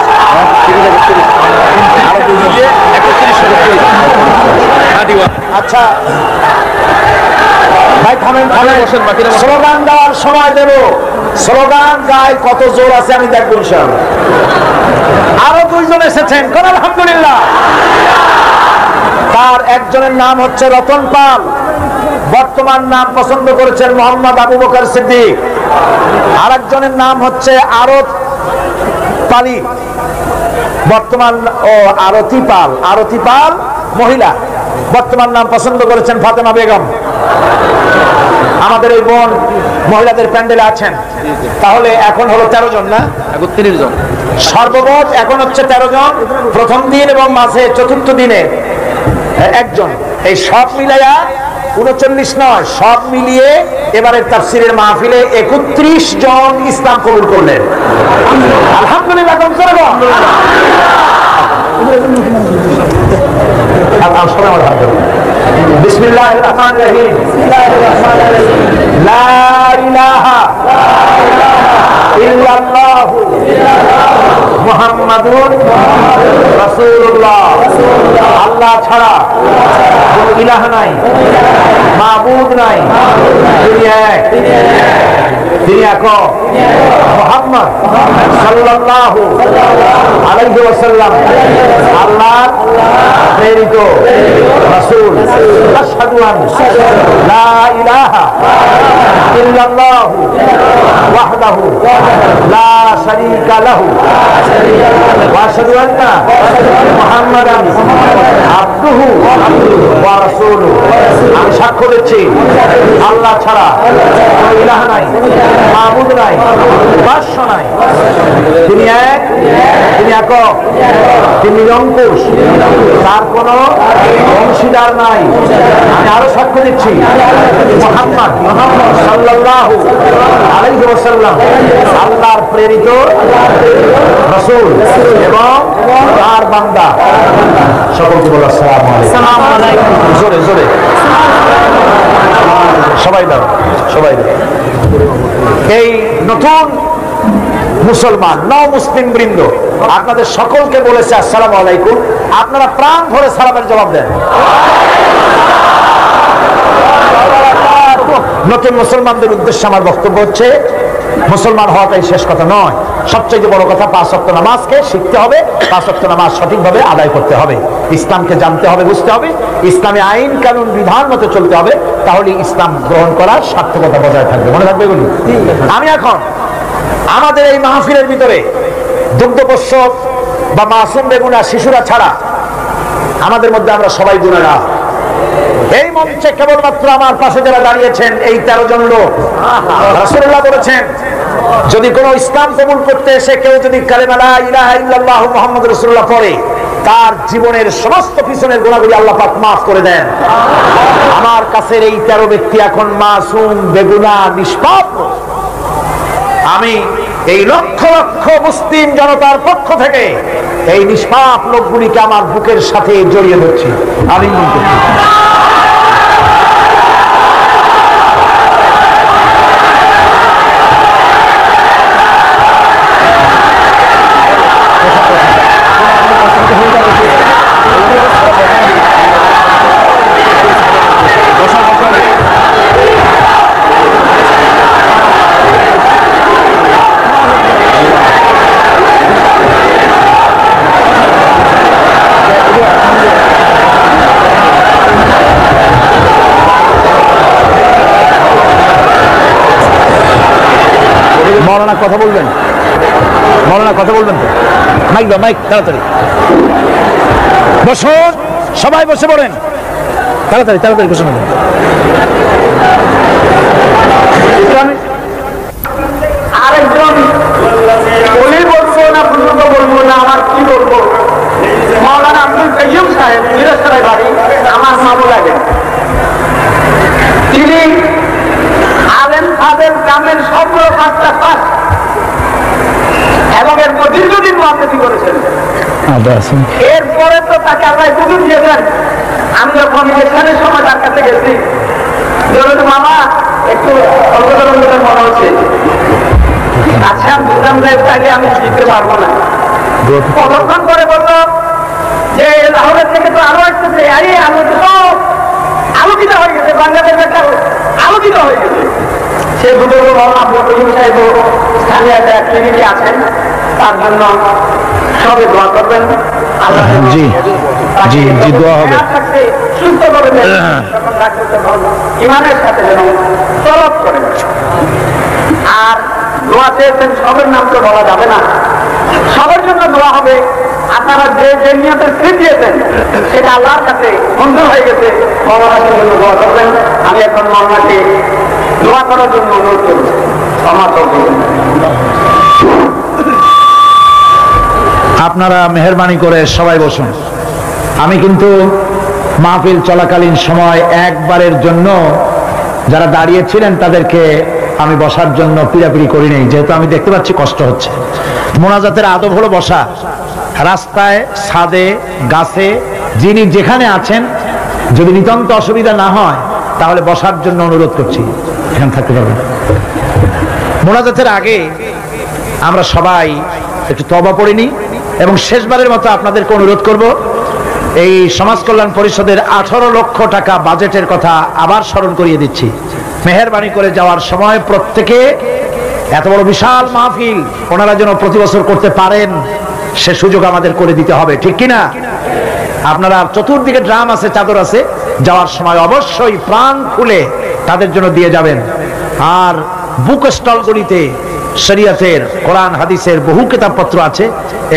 আচ্ছা ভাই থামেন। স্লোগান দেওয়ার সময় দেব। স্লোগান গায়ে কত জোর আছে আমি দেখবো ইনশাআল্লাহ। আরো 2 জন এসেছেন, কোন আলহামদুলিল্লাহ। তার একজনের নাম হচ্ছে রতন পাল, বর্তমান নাম পছন্দ করেছেন মোহাম্মদ আবু বকর সিদ্দিক। আর একজনের নাম হচ্ছে আরত পালি, বর্তমান আরতি পাল মহিলা, বর্তমান নাম পছন্দ করেছেন ফাতেমা বেগম। আমাদের এই বোন মহিলাদের প্যান্ডেলে আছেন। তাহলে এখন হলো 13 জন না? 31 জন সর্বমোট এখন হচ্ছে 13 জন। প্রথম দিন এবং মাঝে চতুর্থ দিনে একজন। এই সব মিলাইয়া 39 নয়, সব মিলিয়ে এবারের তাফসীরের মাহফিলে 31 জন ইসলাম কবুল করলেন আলহামদুলিল্লাহ। বিসমিল্লাহির রহমানির রহিম। লা ইলাহা ইল্লাল্লাহু মুহাম্মাদুর রাসূলুল্লাহ। আল্লাহ ছাড়া কোনো ইলাহ নাই, মাবুদ নাই, তিনি এক, তিনি একক। মুহাম্মদ সাল্লাল্লাহু আলাইহি ওয়াসাল্লাম আল্লাহর প্রেরিত রাসূল। আশহাদু আন লা ইলাহা ইল্লাল্লাহু ওয়াহদাহু লা শারীকা লাহু ওয়া আশহাদু আন্না মুহাম্মাদান আবদুহু ওয়া রাসূলুহু। আমি সাক্ষ্য দিচ্ছি আল্লাহ ছাড়া কোনো ইলাহ নাই, মাবুদ নাই, উপাস্য নাই, তিনি এক, তিনি একক, তিনি নিরঙ্কুশ, তার কোনো অংশীদার নাই। আমি আরো সাক্ষ্য দিচ্ছি, মুহাম্মদ সাল্লাল্লাহু আলাইহি ওয়াসাল্লাম আল্লাহর প্রেরিত রাসূল এবং তার বান্দা। সকলকে বলো আসসালামু আলাইকুম। জোরে জোরে সবাই দাও, সবাই দাও। এই নতুন মুসলমান মুসলিম বৃন্দ আপনাদের সকলকে বলেছে আসসালামু আলাইকুম। আপনারা প্রাণ ভরে সালামের জবাব দেন। নতুন মুসলমানদের উদ্দেশ্যে আমার বক্তব্য হচ্ছে, মুসলমান হওয়াটাই শেষ কথা নয়, সবচেয়ে বড় কথা 5 ওয়াক্ত নামাজকে শিখতে হবে, 5 ওয়াক্ত নামাজ সঠিকভাবে আদায় করতে হবে, ইসলামকে জানতে হবে, বুঝতে হবে, ইসলামী আইন কানুন বিধান মতো চলতে হবে, তাহলে ইসলাম গ্রহণ করার সার্থকতা বজায় থাকবে। মনে থাকবে এগুলি। আমি এখন আমাদের এই মাহফিলের ভিতরে দুগ্ধপোষ্য বা মাসুম বেগুনা শিশুরা ছাড়া আমাদের মধ্যে আমরা সবাই গুনাহগার। এই মঞ্চে কেবলমাত্র আমার পাশে যারা দাঁড়িয়েছেন এই 13 জন লোক, রাসূলুল্লাহ বলেছেন যদি কোনো ইসলাম কবুল করতে এসে কেউ যদি কালেমা লা ইলাহা ইল্লাল্লাহু মুহাম্মাদুর রাসূলুল্লাহ পড়ে, তার জীবনের সমস্ত পিছনের গুনাহগুলি আল্লাহ পাক মাফ করে দেন। আমার কাছের এই 13 ব্যক্তি এখন মাসুম বেগুনা নিষ্পাপ। আমি এই লক্ষ লক্ষ মুসলিম জনতার পক্ষ থেকে এই নিষ্পাপ লোকগুলিকে আমার বুকের সাথে জড়িয়ে ধরছি। আমি মৌলানা কথা বলবেন, মৌলানা কথা বলবেন তো, মাইক দাও, মাইক তাড়াতাড়ি বসুন, সবাই বসে পড়েন, তাড়াতাড়ি তাড়াতাড়ি বসে পড়েন। আরেকজন বলি বলবো না, বুজুর্গ বলবো না, আমার কি বলবো, মৌলানা আব্দুল কাইয়ুম সাহেব মিরাজতলায় বাড়ি, আমার মামু লাগে। তিনি আলেম ফাদেল কামেল সবগুলো 5টা পাস এবং এর দীর্ঘদিন রাজনীতি করেছেন। এরপরে তো তাকে আল্লাহ সুযোগ দিয়েছেন। আমি যখন ইলেকশনের সময় তার কাছে গেছি, মামা একটু অল্পতরঙ্গের মনে হচ্ছে, আচ্ছা বুঝলাম যে তাকে আমি জিততে পারবো না। কতক্ষণ করে বললো যে লাহোরের থেকে তো আরো আসতেছে, আরে আমি তো সব আলোকিত হয়ে গেছে, বাংলাদেশের আলোকিত হয়ে গেছে। সে বুজুর্গ আব্দুল কাইয়ুম সাহেব স্থানীয় একটা অ্যাক্টিভিটি আছেন, তার জন্য সবে দোয়া করবেন। জি জি জি, দোয়া হবে। সুস্থ করে ইমানের সাথে যেন তলব করেন। আর দোয়া চেয়েছেন, সবের নাম তো বলা যাবে না, সবার জন্য দোয়া হবে। আপনারা যে যে নিয়তের স্থির দিয়েছেন সেটা আল্লাহর কাছে মঞ্জুর হয়ে গেছে, মৌলানার জন্য দোয়া করবেন। আমি এখন মৌলানাকে দোয়া করার জন্য অনুরোধ করছি। আপনারা মেহেরবানি করে সবাই বসুন। আমি কিন্তু মাহফিল চলাকালীন সময় একবারের জন্য যারা দাঁড়িয়েছিলেন তাদেরকে আমি বসার জন্য পিড়াপিড়ি করি নাই, যেহেতু আমি দেখতে পাচ্ছি কষ্ট হচ্ছে। মোনাজাতের আদব হলো বসা। রাস্তায়, ছাদে, গাছে, যিনি যেখানে আছেন, যদি নিতান্ত অসুবিধা না হয় তাহলে বসার জন্য অনুরোধ করছি, এখানে থাকতে পারবেন। মোনাজাতের আগে আমরা সবাই একটু তওবা পড়ে নিই এবং শেষবারের মতো আপনাদেরকে অনুরোধ করব, এই সমাজ কল্যাণ পরিষদের 18 লক্ষ টাকা বাজেটের কথা আবার স্মরণ করিয়ে দিচ্ছি। মেহেরবানি করে যাওয়ার সময় প্রত্যেকে এত বড় বিশাল মাহফিল ওনারা যেন প্রতি বছর করতে পারেন সে সুযোগ আমাদের করে দিতে হবে, ঠিক কিনা? আপনারা চতুর্দিকে ড্রাম আছে, চাদর আছে, যাওয়ার সময় অবশ্যই প্রাণ খুলে তাদের জন্য দিয়ে যাবেন। আর বুক স্টলগুলিতে শরীয়তের, কোরআন হাদিসের বহু কিতাবপত্র আছে,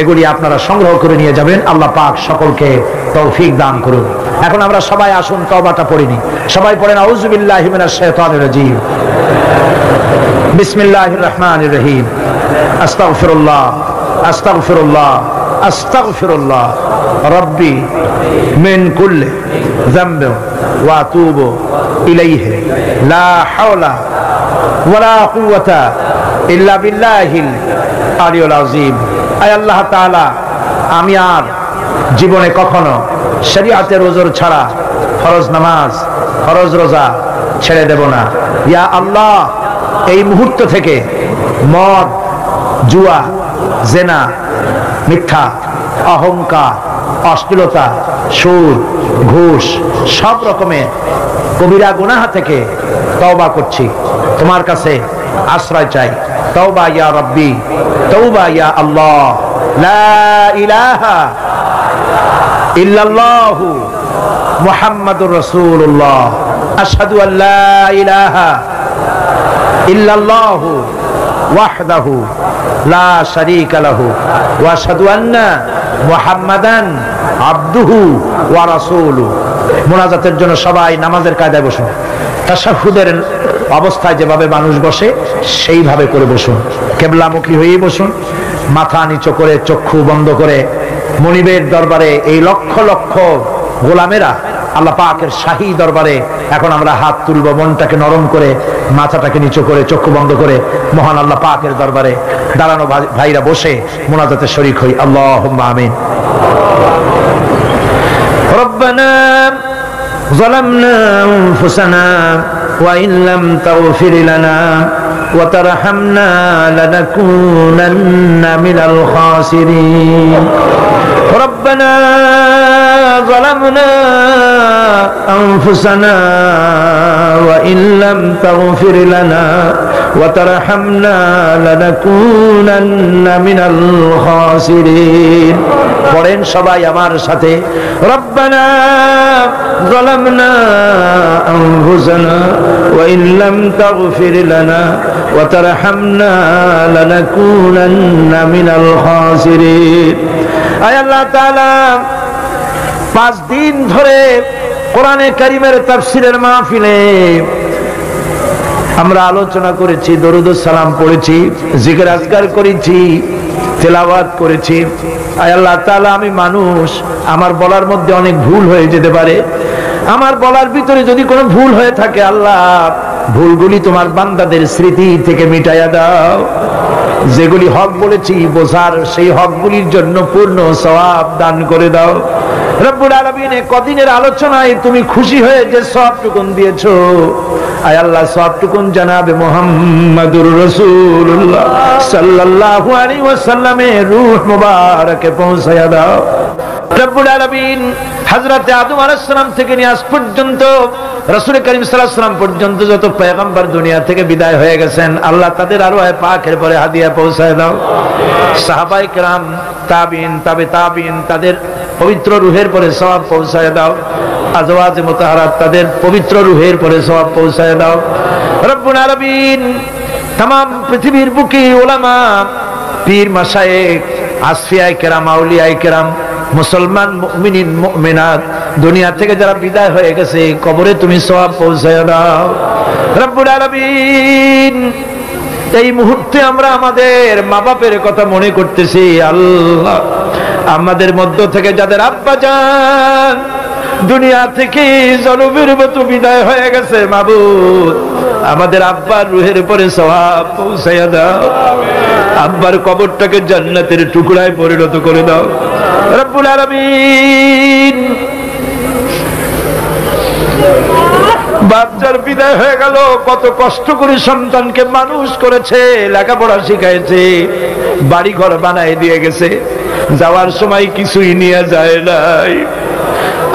এগুলি আপনারা সংগ্রহ করে নিয়ে যাবেন। আল্লাহ পাক সকলকে তৌফিক দান করুন। এখন আমরা সবাই আসুন তওবাটা পড়ে নিই। সবাই পড়েন আউযু বিল্লাহি মিনাশ শাইতানির রাজীম, বিসমিল্লাহির রহমানির রহিম, আস্তাগফিরুল্লাহ আস্তাগফিরুল্লাহ আস্তাগফিরুল্লাহ রব্বি মিন কুল্লি যামবিন ওয়া আতুবু ইলাইহি লা হাওলা ওয়ালা কুওয়াতা ইল্লা বিল্লাহিল আলিয়্যিল আযীম। আয় আল্লাহ তাআলা, আমি আর জীবনে কখনো শরীয়তের ওজর ছাড়া ফরজ নামাজ, ফরজ রোজা ছেড়ে দেব না। ইয়া আল্লাহ, এই মুহূর্ত থেকে মদ, জুয়া, জেনা, মিথ্যা, অহংকার, অশ্লীলতা, সুদ, ঘুষ, সব রকমের কবিরা গুনাহ থেকে তওবা করছি, তোমার কাছে আশ্রয় চাই। তওবা ইয়া রব্বি, তওবা ইয়া আল্লাহ, লা ইলাহা ইল্লাল্লাহু মুহাম্মাদুর রাসূলুল্লাহ, আশহাদু আল্লা ইলাহা ইল্লাল্লাহু ওয়াহদাহু লা শারীকা লাহু ওয়া আশহাদু আন্না মুহাম্মাদান আবদুহু ওয়া রাসূলুহু। মুনাজাতের জন্য সবাই নামাজের কায়দায় বসুন। তাশাহুদের অবস্থায় যেভাবে মানুষ বসে সেইভাবে করে বসুন, কিবলামুখী হয়েই বসুন, মাথা নিচু করে, চক্ষু বন্ধ করে। মনিবের দরবারে এই লক্ষ লক্ষ গোলামেরা আল্লাহ পাকের শাহী দরবারে এখন আমরা হাত তুলব, মনটাকে নরম করে, মাথাটাকে নিচু করে, চক্ষু বন্ধ করে মহান আল্লাহ পাকের দরবারে দাঁড়ানো ভাইরা বসে মুনাজাতে শরীক হই। আল্লাহুম্মা আমিন। রব্বানা যালামনা আনফুসানা ওয়া ইন লাম তাগফির লানা ওয়া তারহামনা লানাকুনান্না মিনাল খাসিরিন। ربنا ظلمنا أنفسنا وإن لم تغفر لنا وترحمنا لنكونن من الخاسرين। পড়েন সবাই আমার সাথে, ربنا ظلمنا أنفسنا وإن لم تغفر لنا وترحمنا لنكونن من الخاسرين। আয় আল্লাহ তাআলা, 5 দিন ধরে কোরআনে কারীমের তাফসীরের মাহফিলে আমরা আলোচনা করেছি, দরুদ ও সালাম পড়েছি, জিকির আজকার করেছি, তেলাওয়াত করেছি। আয় আল্লাহ তাআলা, আমি মানুষ, আমার বলার মধ্যে অনেক ভুল হয়ে যেতে পারে। আমার বলার ভিতরে যদি কোনো ভুল হয়ে থাকে, আল্লাহ ভুলগুলি তোমার বান্দাদের স্মৃতি থেকে মিটাইয়া দাও। যেগুলি হক বলেছি বোঝার, সেই হকগুলির জন্য পূর্ণ সওয়াব দান করে দাও। রব্বুল আলামিন, কদিনের আলোচনায় তুমি খুশি হয়ে যে সওয়াবটুকুন দিয়েছো, আয় আল্লাহ সওয়াবটুকুন জানাবে মুহাম্মাদুর রাসূলুল্লাহ সাল্লাল্লাহু আলাইহি ওয়াসাল্লামের রূহ মুবারকে পৌঁছায়া দাও। রব্বুল আলামিন, হযরতে আদম আলাইহিস সালাম থেকে নিয়ে আজ পর্যন্ত রাসূল করিম সাল্লাল্লাহু আলাইহি ওয়াসাল্লাম পর্যন্ত যত পয়গম্বর দুনিয়া থেকে বিদায় হয়ে গেছেন, আল্লাহ তাদের আরওয়ায়ে পাকের পরে হাদিয়া পৌঁছায় দাও। সাহাবায়ে কেরাম, তাবিঈন, তাবে তাবিঈন, তাদের পবিত্র রূহের পরে সওয়াব পৌঁছায় দাও। আজওয়াজে মুতাহহারাত, তাদের পবিত্র রূহের পরে সওয়াব পৌঁছায় দাও। রব্বুল আলামিন, तमाम পৃথিবীর বুকে উলামা, পীর, মাশায়েখ, আসফিয়ায়ে কেরাম, আউলিয়ায়ে কেরাম, মুসলমান মুমিনিন মুমিনাত দুনিয়া থেকে যারা বিদায় হয়ে গেছে, কবরে তুমি সওয়াব পৌঁছায় দাও। রব্বুল আলামিন, এই মুহূর্তে আমরা আমাদের মা বাপের কথা মনে করতেছি। আল্লাহ, আমাদের মধ্য থেকে যাদের আব্বা জান দুনিয়া থেকে জনমের মতো বিদায় হয়ে গেছে, মাবুদ আমাদের আব্বার রূহের উপরে সওয়াব পৌঁছায়া দাও। আব্বার কবরটাকে জান্নাতের টুকরায় পরিণত করে দাও। রব্বুল আলামিন, বাচ্চার বিদায় হয়ে গেল, কত কষ্ট করে সন্তানকে মানুষ করেছে, লেখাপড়া শিখাইছে, বাড়ি ঘর বানায় দিয়ে গেছে, যাওয়ার সময় কিছুই নিয়ে যায় নাই।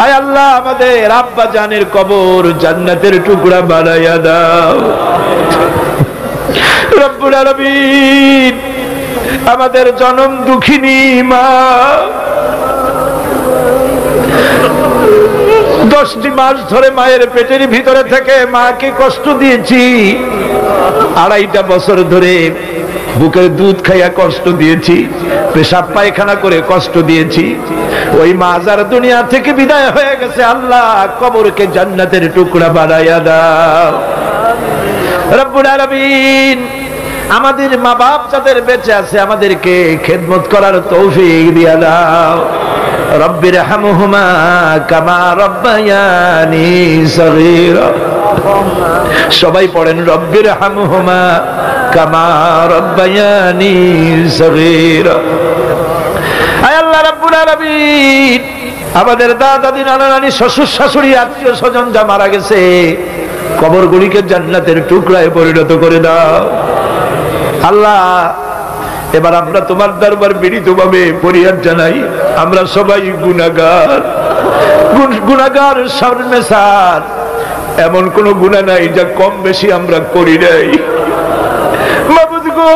আয় আল্লাহ, আমাদের আব্বা জানের কবর জান্নাতের টুকরা বানাইয়া দাও। রব্বুল আলামিন, আমাদের জনম দুঃখিনী মা, 10টি মাস ধরে মায়ের পেটের ভিতরে থেকে মাকে কষ্ট দিয়েছি, 2.5 বছর ধরে বুকের দুধ খাইয়া কষ্ট দিয়েছি, পেশাব পায়খানা করে কষ্ট দিয়েছি। ওই মা যার দুনিয়া থেকে বিদায় হয়ে গেছে, আল্লাহ কবরকে জান্নাতের টুকরা বানাইয়া দাও। রব্বুল আলামিন, আমাদের মা বাপ যাদের বেঁচে আছে আমাদেরকে খেদমত করার তৌফিক দিয়া দাও। রব্বির হামহুমা কামা রব্বায়ানি সগীরা। সবাই পড়েন রব্বির হামহুমা কামা রব্বায়ানি সগীরা। আয় আল্লাহ রাব্বুল আলামিন, আমাদের দাদা দাদি নানা নানি শ্বশুর শাশুড়ি আত্মীয় স্বজন যা মারা গেছে কবরগুলিকে জান্নাতের টুকরায় পরিণত করে দাও। আল্লাহ এবার আমরা তোমার দরবার বিনীতভাবে ফরিয়াদ জানাই, আমরা সবাই গুনাহগার, গুনাহগার শর্মেসার। এমন কোন গুনাহ নাই যা কম বেশি আমরা করি নাই। মাবুদ গো,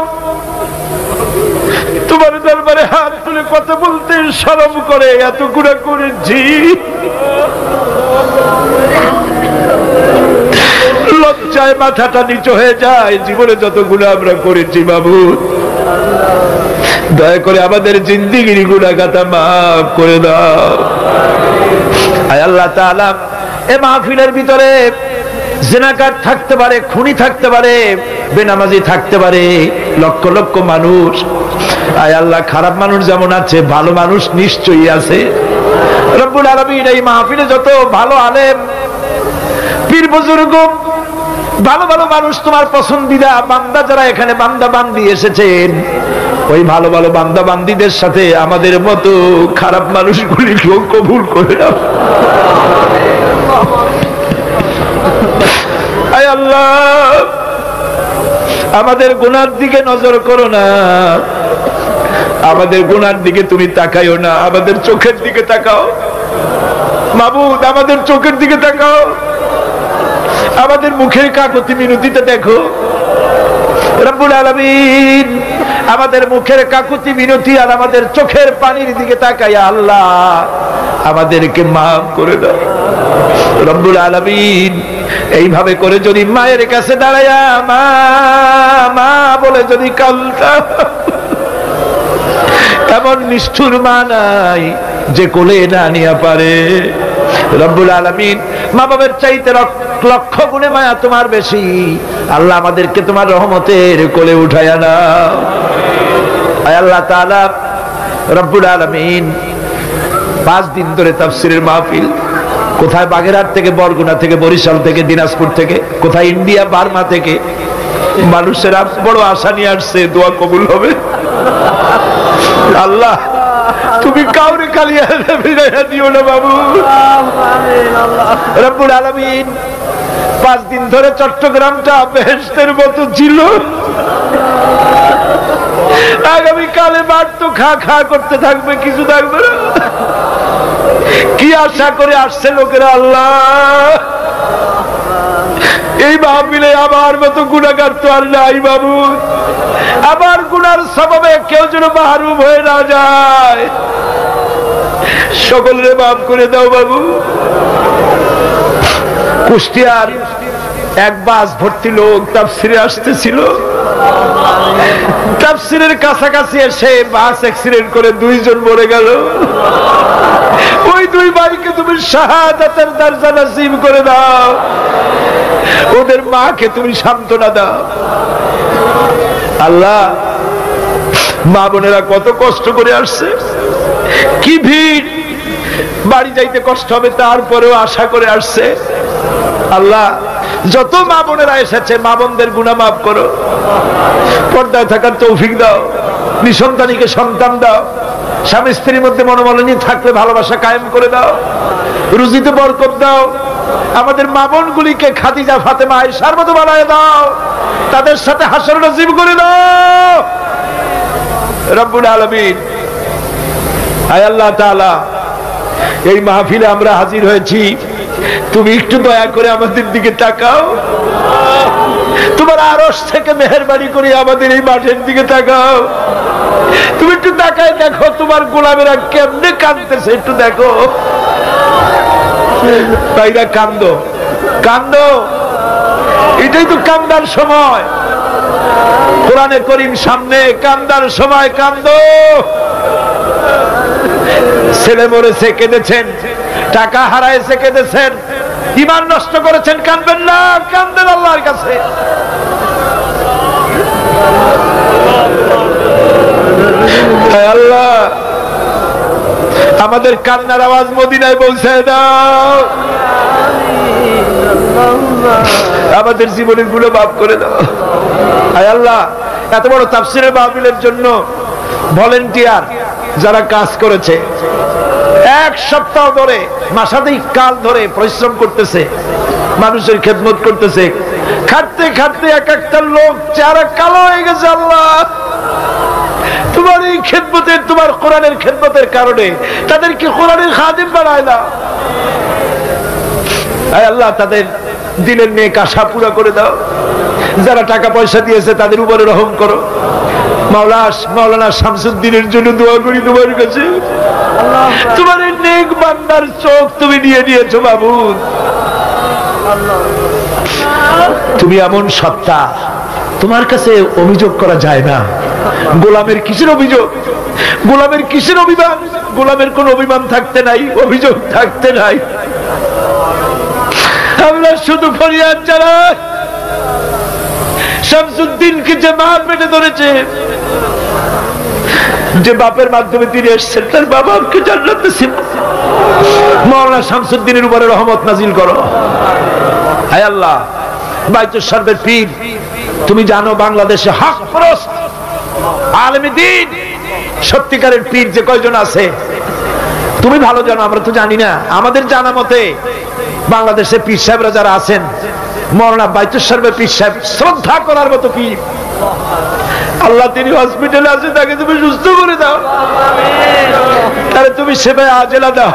তোমার দরবারে হাত তুলে কথা বলতে শরম করে, এত গুনাহ করেছি, লজ্জায় মাথাটা নিচু হয়ে যায়। জীবনে যত গুনাহ আমরা করেছি মাবুদ, দয়া করে আমাদের জিন্দেগির গুনাহ খাতা মাফ করে দাও। আয় আল্লাহ তাআলা, এ মাহফিলের ভিতরে জিনাকার থাকতে পারে, খুনি থাকতে পারে, বেনামাজি থাকতে পারে, লক্ষ লক্ষ মানুষ। আয় আল্লাহ, খারাপ মানুষ যেমন আছে ভালো মানুষ নিশ্চয়ই আছে। রব্বুল আলামিন, এই মাহফিলে যত ভালো আলেম, পীর বুজুর্গ, ভালো ভালো মানুষ, তোমার পছন্দিদা বান্দা যারা এখানে বান্দা বান্দি এসেছেন, ওই ভালো ভালো বান্দা বান্দিদের সাথে আমাদের মতো খারাপ মানুষগুলিকেও কবুল করে নাও। আয় আল্লাহ, আমাদের গুনার দিকে নজর করো না, আমাদের গুনার দিকে তুমি তাকাইও না, আমাদের চোখের দিকে তাকাও মাবুদ, আমাদের চোখের দিকে তাকাও, আমাদের মুখের কাকুতি মিনতিতে দেখো। রব্বুল আলামিন, আমাদের মুখের কাকুতি মিনতি আর আমাদের চোখের পানির দিকে তাকাইয়া আল্লাহ আমাদেরকে মাফ করে দাও। রব্বুল আলামিন, এইভাবে করে যদি মায়ের কাছে দাঁড়াইয়া মা মা বলে যদি কালটা, এমন নিষ্ঠুর মা নাই যে কোলে না নিয়ে পারে। রব্বুল আলামিন, মা বাবার চাইতে লক্ষ গুণে মায়া তোমার বেশি। আল্লাহ আমাদেরকে তোমার রহমতের কোলে উঠাইয়া নাও। আয় আল্লাহ তাআলা, রব্বুল আলামিন, 5 দিন ধরে তাফসীরের মাহফিল, কোথায় বাগেরহাট থেকে, বরগুনা থেকে, বরিশাল থেকে, দিনাজপুর থেকে, কোথায় ইন্ডিয়া বার্মা থেকে মানুষেরা বড় আশা নিয়ে আসছে, দোয়া কবুল হবে। আল্লাহ, তুমি কাউরে খালি ফিরাইয়া দিও না বাবু। রব্বুল আলামিন, 5 দিন ধরে চট্টগ্রামটা বেহেশতের মতো ছিল, আগামী কালে মাঠ তো খা খা করতে থাকবে, কিছু থাকবে না। কি আশা করে আসছে লোকেরা। আল্লাহ, এই মাহফিলে আমার মতো গুনাহগার তো আর নাই বাবু, আমার গুনার সবাবে কেউ যেন মাহরুম হয়ে না যায়। সকলের মাফ করে দাও বাবু। কুষ্টিয়ার এক বাস ভর্তি লোক তাফসিরে আসতেছিল, তাফসিরের কাছাকাছি এসে বাস অ্যাক্সিডেন্ট করে 2 জন মরে গেল। ওই 2 ভাইকে তুমি শাহাদাতের দরজা নসিব করে দাও, ওদের মাকে তুমি সান্ত্বনা দাও। আল্লাহ, মা বোনেরা কত কষ্ট করে আসছে, কি ভিড়, বাড়ি যাইতে কষ্ট হবে তারপরেও আশা করে আসছে। আল্লাহ, যত মা বোনেরা এসেছে মা বোনদের গুনাহ মাফ করো, পর্দায় থাকার তৌফিক দাও, নিঃসন্তানীকে সন্তান দাও, স্বামী স্ত্রীর মধ্যে মনোমালিন্য থাকলে ভালোবাসা কায়েম করে দাও, রুজিতে বরকত দাও, আমাদের মা বোনগুলিকে খাদিজা ফাতেমা আয়েশার মতো বানায় দাও, তাদের সাথে হাসর নসিব করে দাও। রব্বুল আলামিন, আয় আল্লাহ তাআলা, এই মাহফিলে আমরা হাজির হয়েছি, তুমি একটু দয়া করে আমাদের দিকে তাকাও, তোমার আরশ থেকে মেহেরবানি করে আমাদের এই মাঠের দিকে তাকাও। তুমি একটু তাকায় দেখো তোমার গোলামেরা কেমনে কাঁদতেছে, একটু দেখো। তাইরা কান্দো, কান্দো, এটাই তো কান্দার সময়। কোরআনে করিম সামনে, কান্দার সময় কান্দো। ছেলে মরেছে কেঁদেছেন, টাকা হারাইছে কেঁদেছেন, ঈমান নষ্ট করেছেন, কাঁদবেন না, কান্দেন আল্লাহর কাছে। আল্লাহ আমাদের কান্নার আওয়াজ মদিনায় পৌঁছায় দাও, আমাদের জীবনের গুলো মাফ করে দাও। আয় আল্লাহ, এত বড় তাফসীরের মাহফিলের জন্য ভলেন্টিয়ার যারা কাজ করেছে, এক সপ্তাহ ধরে মাসাধিক কাল ধরে পরিশ্রম করতেছে, মানুষের খেদমত করতেছে, খাটতে খাটতে এক একটা লোক চেহারা কালো হয়ে গেছে। আল্লাহ তোমার এই খেদমতের, তোমার কোরআনের খেদমতের কারণে তাদেরকে কোরআনের খাদিম বানায় না। আয় আল্লাহ তাদের দিলের নেক আশা পুরা করে দাও। যারা টাকা পয়সা দিয়েছে তাদের উপরে রহম করো। মাওলানা শামসুদ্দিনের জন্য দোয়া করি তোমার কাছে, তোমার এই নেক বান্দার চোখ তুমি নিয়ে নিয়েছো মাবুদ। তুমি এমন সত্তা, তোমার কাছে অভিযোগ করা যায় না। গোলামের কিসের অভিযোগ, গোলামের কিসের অভিমান? গোলামের কোন অভিমান থাকতে নাই, অভিযোগ থাকতে নাই। আমরা শুধু ফরিয়াদ জানাই, শামসুদ্দিনকে যে মা পেটে ধরেছে, যে বাপের মাধ্যমে তিনি এসেছেন, তার বাবাকে জান্নাত নসিব। মাওলানা শামসুদ্দিনের উপরে রহমত নাজিল করো। হায় আল্লাহ, বাইতুল শরফের পীর, তুমি জানো বাংলাদেশে হক পরস্ত আলেমে দ্বীন সত্যিকারের পীর যে কয়জন আছে তুমি ভালো জানো, আমরা তো জানি না। আমাদের জানা মতে বাংলাদেশের পীর সাহেবরা যারা আছেন, মাওলানা বাইতুল শরফের পীর সাহেব শ্রদ্ধা করার মতো পীর। আল্লাহ তিনি হসপিটালে আছে, তাকে তুমি সুস্থ করে দাও, তাহলে তুমি সেবায় আজেলা দাও,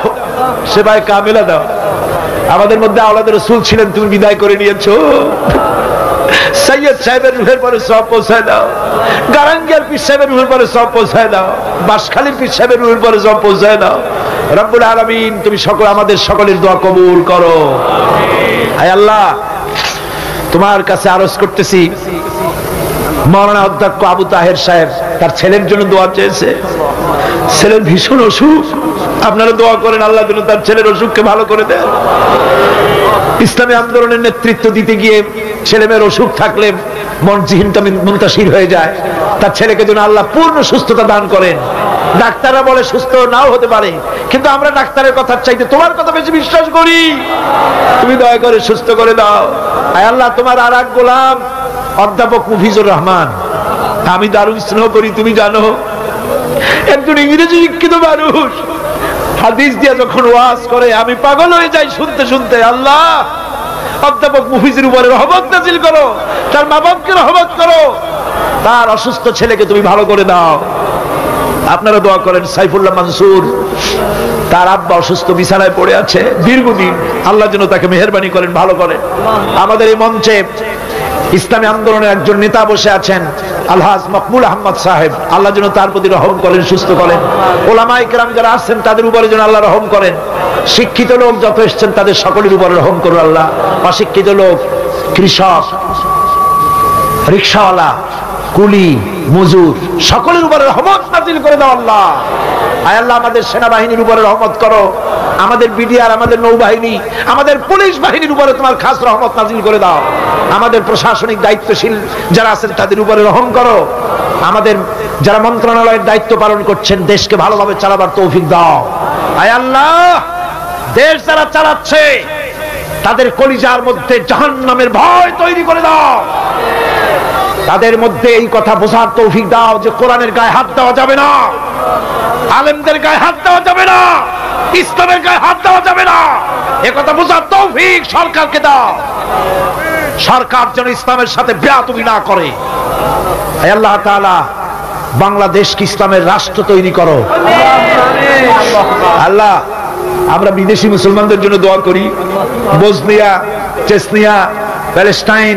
সেবায় কামেলা দাও। আমাদের মধ্যে আওলাদ রাসূল ছিলেন, তুমি বিদায় করে নিয়েছো। সৈয়দ সাহেবের রুহের পরে সব পৌঁছায় দাও, গারাঙ্গিয়ার পীর সাহেবের রুহের পরে সব পৌঁছায় দাও, বাঁশখালীর পীর সাহেবের রুহের পরে সব পৌঁছায় দাও। রব্বুল আলামিন তুমি সকল আমাদের সকলের দোয়া কবুল করো। আয় আল্লাহ, তোমার কাছে আরজ করতেছি, মাওলানা অধ্যক্ষ আবু তাহের সাহেব তার ছেলের জন্য দোয়া চেয়েছে। ছেলের ভীষণ অসুখ, আপনারা দোয়া করেন আল্লাহ যেন তার ছেলের অসুখকে ভালো করে দেন। ইসলামী আন্দোলনের নেতৃত্ব দিতে গিয়ে ছেলে মেয়ের অসুখ থাকলে মন জিহিনটা মুনতাসির হয়ে যায়, তার ছেলেকে যেন আল্লাহ পূর্ণ সুস্থতা দান করেন। ডাক্তাররা বলে সুস্থ নাও হতে পারে, কিন্তু আমরা ডাক্তারের কথার চাইতে তোমার কথা বেশি বিশ্বাস করি। তুমি দয়া করে সুস্থ করে দাও। আয় আল্লাহ, তোমার আর এক গোলাম অধ্যাপক মুফিজুর রহমান, আমি দারুণ স্নেহ করি, তুমি জানো, একজন ইংরেজি শিক্ষিত মানুষ, হাদিস দিয়ে যখন ওয়াজ করে আমি পাগল হয়ে যাই শুনতে শুনতে। আল্লাহ অধ্যাপক মুফিজের উপরে রহমত নাজিল করো, তার মা বাপকে রহমত করো, তার অসুস্থ ছেলেকে তুমি ভালো করে দাও। আপনারা দোয়া করেন সাইফুল্লাহ মনসুর, তার আব্বা অসুস্থ, বিছানায় পড়ে আছে দীর্ঘদিন, আল্লাহ যেন তাকে মেহেরবানি করেন, ভালো করেন। আমাদের এই মঞ্চে ইসলামী আন্দোলনের একজন নেতা বসে আছেন, আলহাজ মকবুল আহমদ সাহেব, আল্লাহ যেন তার প্রতি রহম করেন, সুস্থ করেন। ওলামায়ে কেরাম যারা আসছেন তাদের উপরে যেন আল্লাহ রহম করেন। শিক্ষিত লোক যত এসছেন তাদের সকলের উপরে রহম করুন আল্লাহ। অশিক্ষিত লোক, কৃষক, রিকশাওয়ালা, কুলি, মজুর, সকলের উপরে রহমত নাজিল করে দাও আল্লাহ। আয় আল্লাহ, আমাদের সেনাবাহিনীর উপরে রহমত করো, আমাদের বিডিআর, আমাদের নৌবাহিনী, আমাদের পুলিশ বাহিনীর উপরে তোমার খাস রহমত নাজিল করে দাও। আমাদের প্রশাসনিক দায়িত্বশীল যারা আছেন তাদের উপরে রহম করো। আমাদের যারা মন্ত্রণালয়ের দায়িত্ব পালন করছেন, দেশকে ভালোভাবে চালাবার তৌফিক দাও। আয় আল্লাহ, দেশ যারা চালাচ্ছে তাদের কলিজার মধ্যে জাহান্নামের ভয় তৈরি করে দাও। তাদের মধ্যে এই কথা বোঝার তৌফিক দাও যে কোরআনের গায়ে হাত দেওয়া যাবে না, আলেমদের গায়ে হাত দেওয়া যাবে না, ইসলামের গায়ে হাত দেওয়া যাবে না। একথা বোঝার তৌফিক সরকারকে দাও। সরকার যেন ইসলামের সাথে বেয়াদবি না করে। হে আল্লাহ তাআলা, বাংলাদেশকে ইসলামের রাষ্ট্র তৈরি করো। আল্লাহ, আমরা বিদেশি মুসলমানদের জন্য দোয়া করি। Bosnia, Chechnya, Palestine,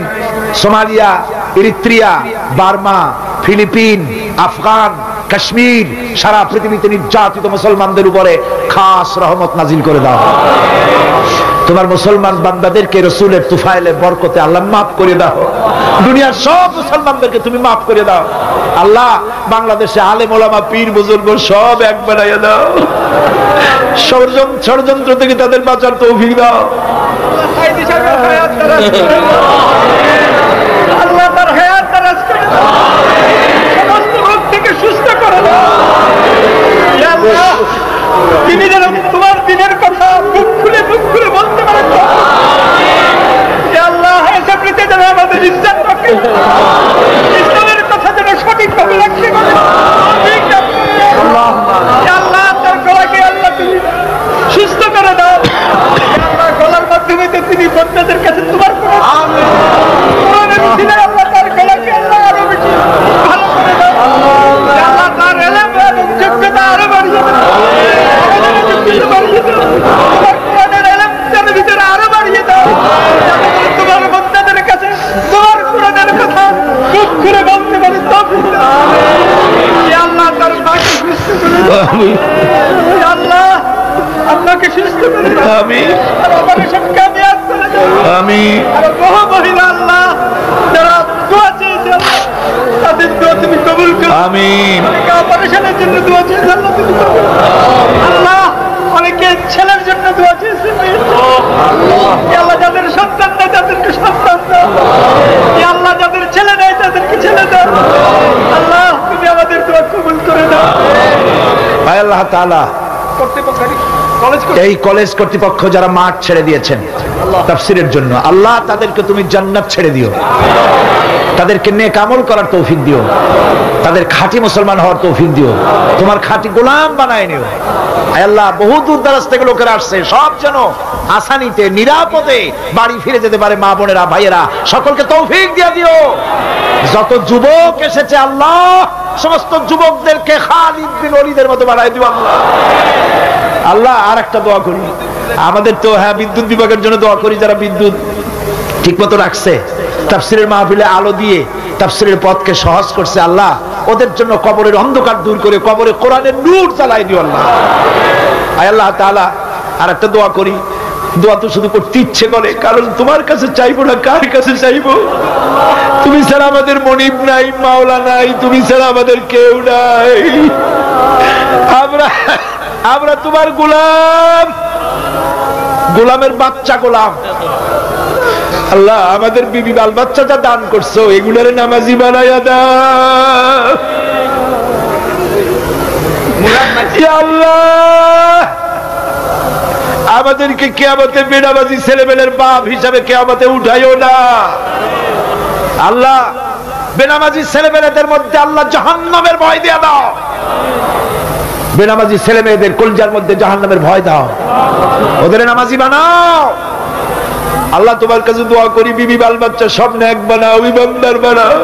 Somalia, Eritrea, Burma, Philippine, Afghan, Kashmir, সারা পৃথিবীতে নির্যাতিত মুসলমানদের উপরে খাস রহমত নাজিল করে দাও। তোমার মুসলমান বান্দাদেরকে রাসূলের তুফাইলে বরকতে আল্লাহ মাফ করে দাও। দুনিয়ার সব মুসলমানদেরকে তুমি মাফ করে দাও আল্লাহ। বাংলাদেশে আলেম ওলামা, পীর বুজুর্গ সব এক বানাইয়া দাও। ষড়যন্ত্র থেকে তাদের বাঁচার তৌফিক দাও আল্লাহ। তার হায়াত দারাজ করে দাও, সমস্ত রোগ থেকে সুস্থ করে দাও। তিনি যেন তোমার দিনের কথা মুখ খুলে বলতে পারেন। আল্লাহ এসব নিতে যেন আমাদের ইজ্জত রাখে, ইসলামের কথা যেন সঠিকভাবে রাখতে পারে। আল্লাহ তার গলাকে আল্লাহ তুমি সুস্থ করে দাও। আল্লাহ গলার মাধ্যমে তো তিনি বন্ধাদের কাছে তোমার কোরআনের উসিলে আল্লাহ তার গলাকে আল্লাহ আরো বেশি ভালো করে দাও। আল্লাহ তার এলেম এবং যোগ্যতা আরো বাড়িয়ে দাও, তোমার কোরআনের এলেম তার ভিতরে আরো বাড়িয়ে দাও। তোমার বন্ধাদের কাছে তোমার কোরআনের কথা মুখ খুলে বলতে পারে তৌফিক দাও। আল্লাহ তার মাকে সুস্থ করে দাও। আল্লাহ আপনাকে সুস্থ করে দাও। আমিন। অপারেশন কামিয়াব করে দাও। আমিন। আর বহু মহিলা আল্লাহ যারা দোয়া চেয়েছে আল্লাহ তাদের দোয়া তুমি কবুল করো। আমিন। অনেকে অপারেশনের জন্য দোয়া চেয়েছে আল্লাহ তুমি কবুল করো। আল্লাহ অনেকে ছেলের জন্য দোয়া চেয়েছে আল্লাহ যাদের সন্তান নেই তাদেরকে সন্তান দাও। আল্লাহ যাদের ছেলে নেই তাদেরকে ছেলে দাও। আল্লাহ তুমি আমাদের দোয়া কবুল করে দাও। আল্লাহ তাআলা এই কলেজ কর্তৃপক্ষ যারা মাঠ ছেড়ে দিয়েছেন তাফসীরের জন্য, আল্লাহ তাদেরকে তুমি জান্নাত ছেড়ে দিও, তাদেরকে নেক আমল করার তৌফিক দিও, তাদের খাঁটি মুসলমান হওয়ার তৌফিক দিও, তোমার খাঁটি গোলাম বানায় নিও। আল্লাহ বহু দূর দরাজ থেকে লোকেরা আসছে, সব যেন আসানিতে নিরাপদে বাড়ি ফিরে যেতে পারে। মা বোনেরা ভাইয়েরা সকলকে তৌফিক দিয়ে দিও। যত যুবক এসেছে আল্লাহ সমস্ত যুবকদেরকে খালিদ বিন ওলীদের মতো বানায় দিও আল্লাহ। আল্লাহ আর একটা দোয়া করি, আমাদের তো বিদ্যুৎ বিভাগের জন্য দোয়া করি, যারা বিদ্যুৎ ঠিক মতো রাখছে, তাফসীরের মাহফিলে আলো দিয়ে তাফসীরের পথকে সহজ করছে আল্লাহ, ওদের জন্য কবরের অন্ধকার দূর করে কবরে কোরআনের নূর চালাই দিও আল্লাহ। আল্লাহ তাআলা আর একটা দোয়া করি, দোয়া তো শুধু করতে ইচ্ছে করে, কারণ তোমার কাছে চাইবো না কার কাছে চাইবো? তুমি ছাড়া আমাদের মনিব নাই, মাওলা নাই, তুমি ছাড়া আমাদের কেউ নাই। আমরা তোমার গোলাম, গোলামের বাচ্চা গোলাম। আল্লাহ আমাদের বিবি বাল বাচ্চা যা দান করছো এগুলার নামাজি বানাইয়া দাও আল্লাহ। আমাদেরকে কিয়ামতে বেনামাজি ছেলেমেয়ের বাপ হিসাবে কিয়ামতে উঠাইও না আল্লাহ। বেনামাজি ছেলেমেয়েদের মধ্যে আল্লাহ জাহান্নামের ভয় দিয়ে দাও, বেনামাজি ছেলে মেয়েদের কলজার মধ্যে জাহান্নামের ভয় দাও, ওদের নামাজি বানাও আল্লাহ। তোমার কাছে দোয়া করি বিবি বাল বাচ্চা সব নেক বানাও, ইমানদার বানাও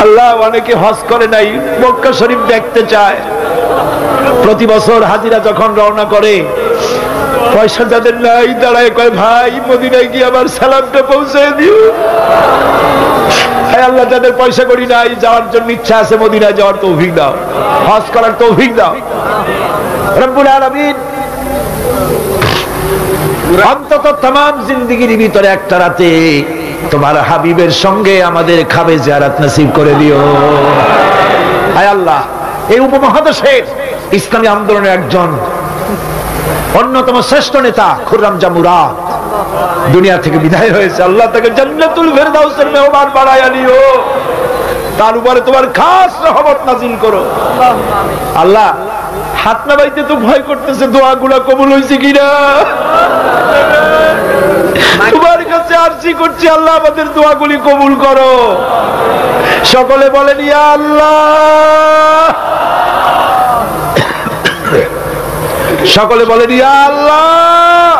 আল্লাহ। অনেকে হজ করে নাই, মক্কা শরীফ দেখতে চায়, প্রতি বছর হাজিরা যখন রওনা করে পয়সা যাদের নাই দাঁড়ায় কয় ভাই মদিনায় গিয়ে আমার সালামটা পৌঁছে দিও। আল্লাহ যাদের পয়সা করি নাই যাওয়ার জন্য ইচ্ছা আছে মদিনায় যাওয়ার তৌফিক দাও, হজ করার তৌফিক দাও রব্বুল আলামিন। অন্তত तमाम জিন্দেগির ভিতরে একটা রাতে তোমার হাবিবের সঙ্গে আমাদের খাবে জিয়ারত নসিব করে দিও। আয় আল্লাহ, এই উপমহাদেশের ইসলামী আন্দোলনের একজন অন্যতম শ্রেষ্ঠ নেতা খুররাম জামুরাত দুনিয়া থেকে বিদায় হয়েছে, আল্লাহ তাকে জান্নাতুল ফেরদাউসের মেহমান বানায়া নিও, তার উপরে তোমার খাস রহমত নাযিল করো আল্লাহ। হাত না বাইতে তো ভয় করতেছে দোয়াগুলা কবুল হয়েছে কিনা, তোমার কাছে আরজি করছি আল্লাহ আমাদের দোয়াগুলি কবুল করো। সকলে বলেন ইয়া আল্লাহ, সকলে বলেন ইয়া আল্লাহ।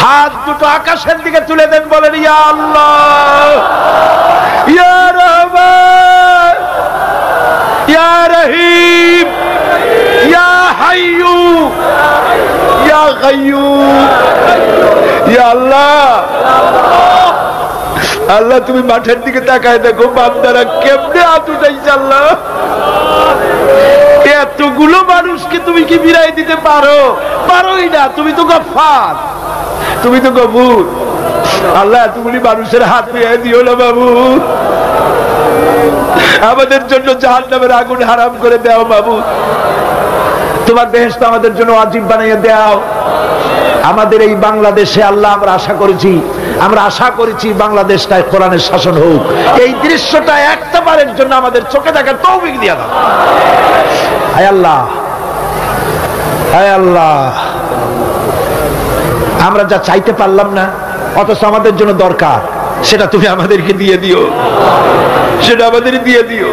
হাত দুটো আকাশের দিকে তুলে দেন, বলেন ইয়া আল্লাহ, ইয়া রহমান, ইয়া রহিম, ইয়া হাইয়ু, ইয়া গায়্যুম, ইয়া আল্লাহ। আল্লাহ তুমি মাঠের দিকে তাকায় দেখো বান্দারা কেমনে হাত উঠাইছে আল্লাহ। এতগুলো মানুষকে তুমি কি বিরাই দিতে পারো? পারোই না, তুমি তো গফফার, তুমি তো গফুর। আল্লাহ এতগুলি মানুষের হাত পেয়ে দিও না বাবু, আমাদের জন্য জাহান্নামের আগুন হারাম করে দাও বাবু, তোমার বেহেশত আমাদের জন্য ওয়াজিব বানাইয়া দাও। আমাদের এই বাংলাদেশে আল্লাহ আমরা আশা করেছি বাংলাদেশটায় কোরআনের শাসন হোক। এই দৃশ্যটা একটা বারের জন্য আমাদের চোখে দেখার তৌফিক দিয়া দাও। আয় আল্লাহ, হায় আল্লাহ, আমরা যা চাইতে পারলাম না অথচ আমাদের জন্য দরকার, সেটা তুমি আমাদেরকে দিয়ে দিও, সেটা আমাদের দিয়ে দিও।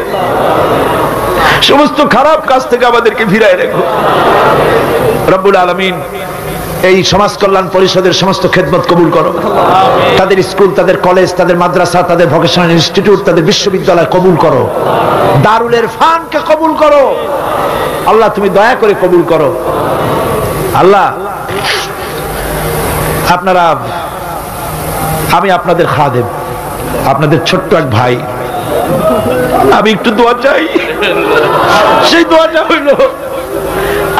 সমস্ত খারাপ কাজ থেকে আমাদেরকে ফিরায় রেখো। রব্বুল আলামিন এই সমাজ কল্যাণ পরিষদের সমস্ত খেদমত কবুল করো। তাদের স্কুল, তাদের কলেজ, তাদের মাদ্রাসা, তাদের ভোকেশনাল ইনস্টিটিউট, তাদের বিশ্ববিদ্যালয় কবুল করো। দারুলের ফানকে কবুল করো আল্লাহ, তুমি দয়া করে কবুল করো আল্লাহ। আপনারা, আমি আপনাদের খাদেম, আপনাদের ছোট্ট এক ভাই, আমি একটু দোয়া চাই। সেই দোয়াটা হইল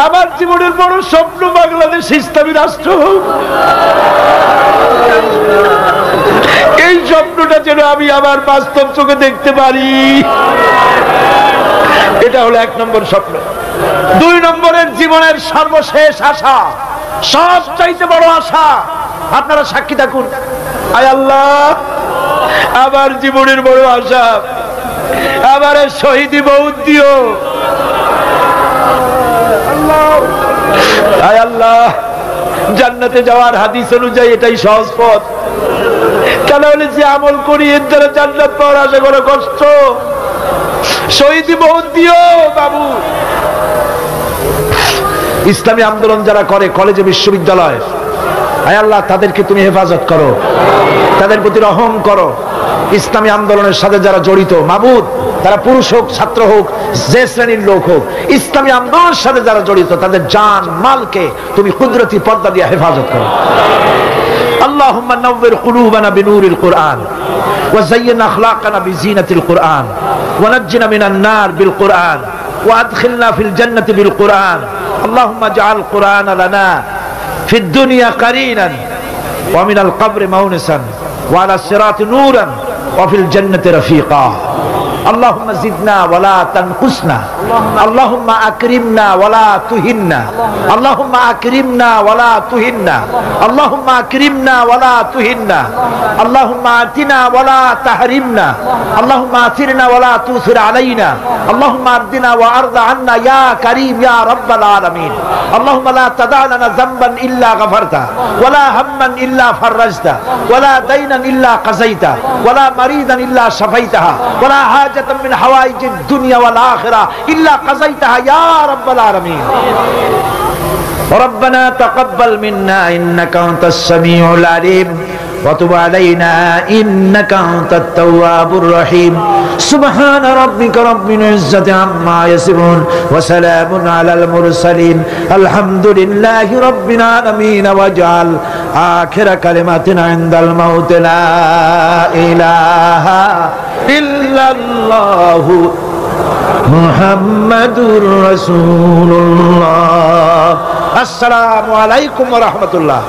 আমার জীবনের বড় স্বপ্ন বাংলাদেশ ইসলামী রাষ্ট্র হোক। এই স্বপ্নটা যেন আমি আমার বাস্তব চোখে দেখতে পারি, এটা হলো 1 নম্বর স্বপ্ন। 2 নম্বরের জীবনের সর্বশেষ আশা, সব চাইতে বড় আশা, আপনারা সাক্ষী থাকুন। আয় আল্লাহ, আমার জীবনের বড় আশা, আমার শহীদি মৌত দিও আয় আল্লাহ। জান্নাতে যাওয়ার হাদিস অনুযায়ী এটাই সহজ পথ। কেন হলে যে আমল করি এর দ্বারা জান্নাত পাওয়ার আশা করা কষ্ট। শহীদি মৌত দিও বাবু। ইসলামী আন্দোলন যারা করে কলেজে, বিশ্ববিদ্যালয়, আয় আল্লাহ তাদেরকে তুমি হেফাজত করো, তাদের প্রতি রহম করো। ইসলামী আন্দোলনের সাথে যারা জড়িত মাবুদ, তারা পুরুষ হোক, ছাত্র হোক, যে শ্রেণীর লোক হোক, ইসলামী আন্দোলনের সাথে যারা জড়িত তাদের জান মালকে তুমি কুদরতি পর্দা দিয়ে হেফাজত করো। اللهم نور قلوبنا بنور القرآن وزين أخلاقنا بزينة القرآن ونجنا من النار بالقرآن وأدخلنا في الجنة بالقرآن. اللهم اجعل القرآن لنا في الدنيا قرينا ومن القبر مونسا وعلى الصراط نورا وفي الجنة رفيقا. اللهم زدنا ولا تنقصنا، اللهم أكرمنا ولا تهنا، اللهم أكرمنا ولا تهنا، اللهم أكرمنا ولا تهنا، اللهم آتنا ولا تحرمنا، اللهم آثرنا ولا تؤثر علينا، اللهم أرضنا وأرض عنا يا كريم يا رب العالمين. اللهم لا تدع لنا ذنبا إلا غفرته ولا هما إلا فرجته ولا دينا إلا قضيته ولا مريضا إلا شفيتها ولا حاجة من حوائج الدنيا والآخرة إلا قضيتها يا رب العالمين. ربنا تقبل منا إنك أنت السميع العليم وتب علينا إنك أنت التواب الرحيم. سبحان ربك رب العزة عما يصفون وسلام على المرسلين الحمد لله رب العالمين. واجعل آخر كلمتنا عند الموت لا إله إلا الله محمد رسول الله. السلام عليكم ورحمة الله.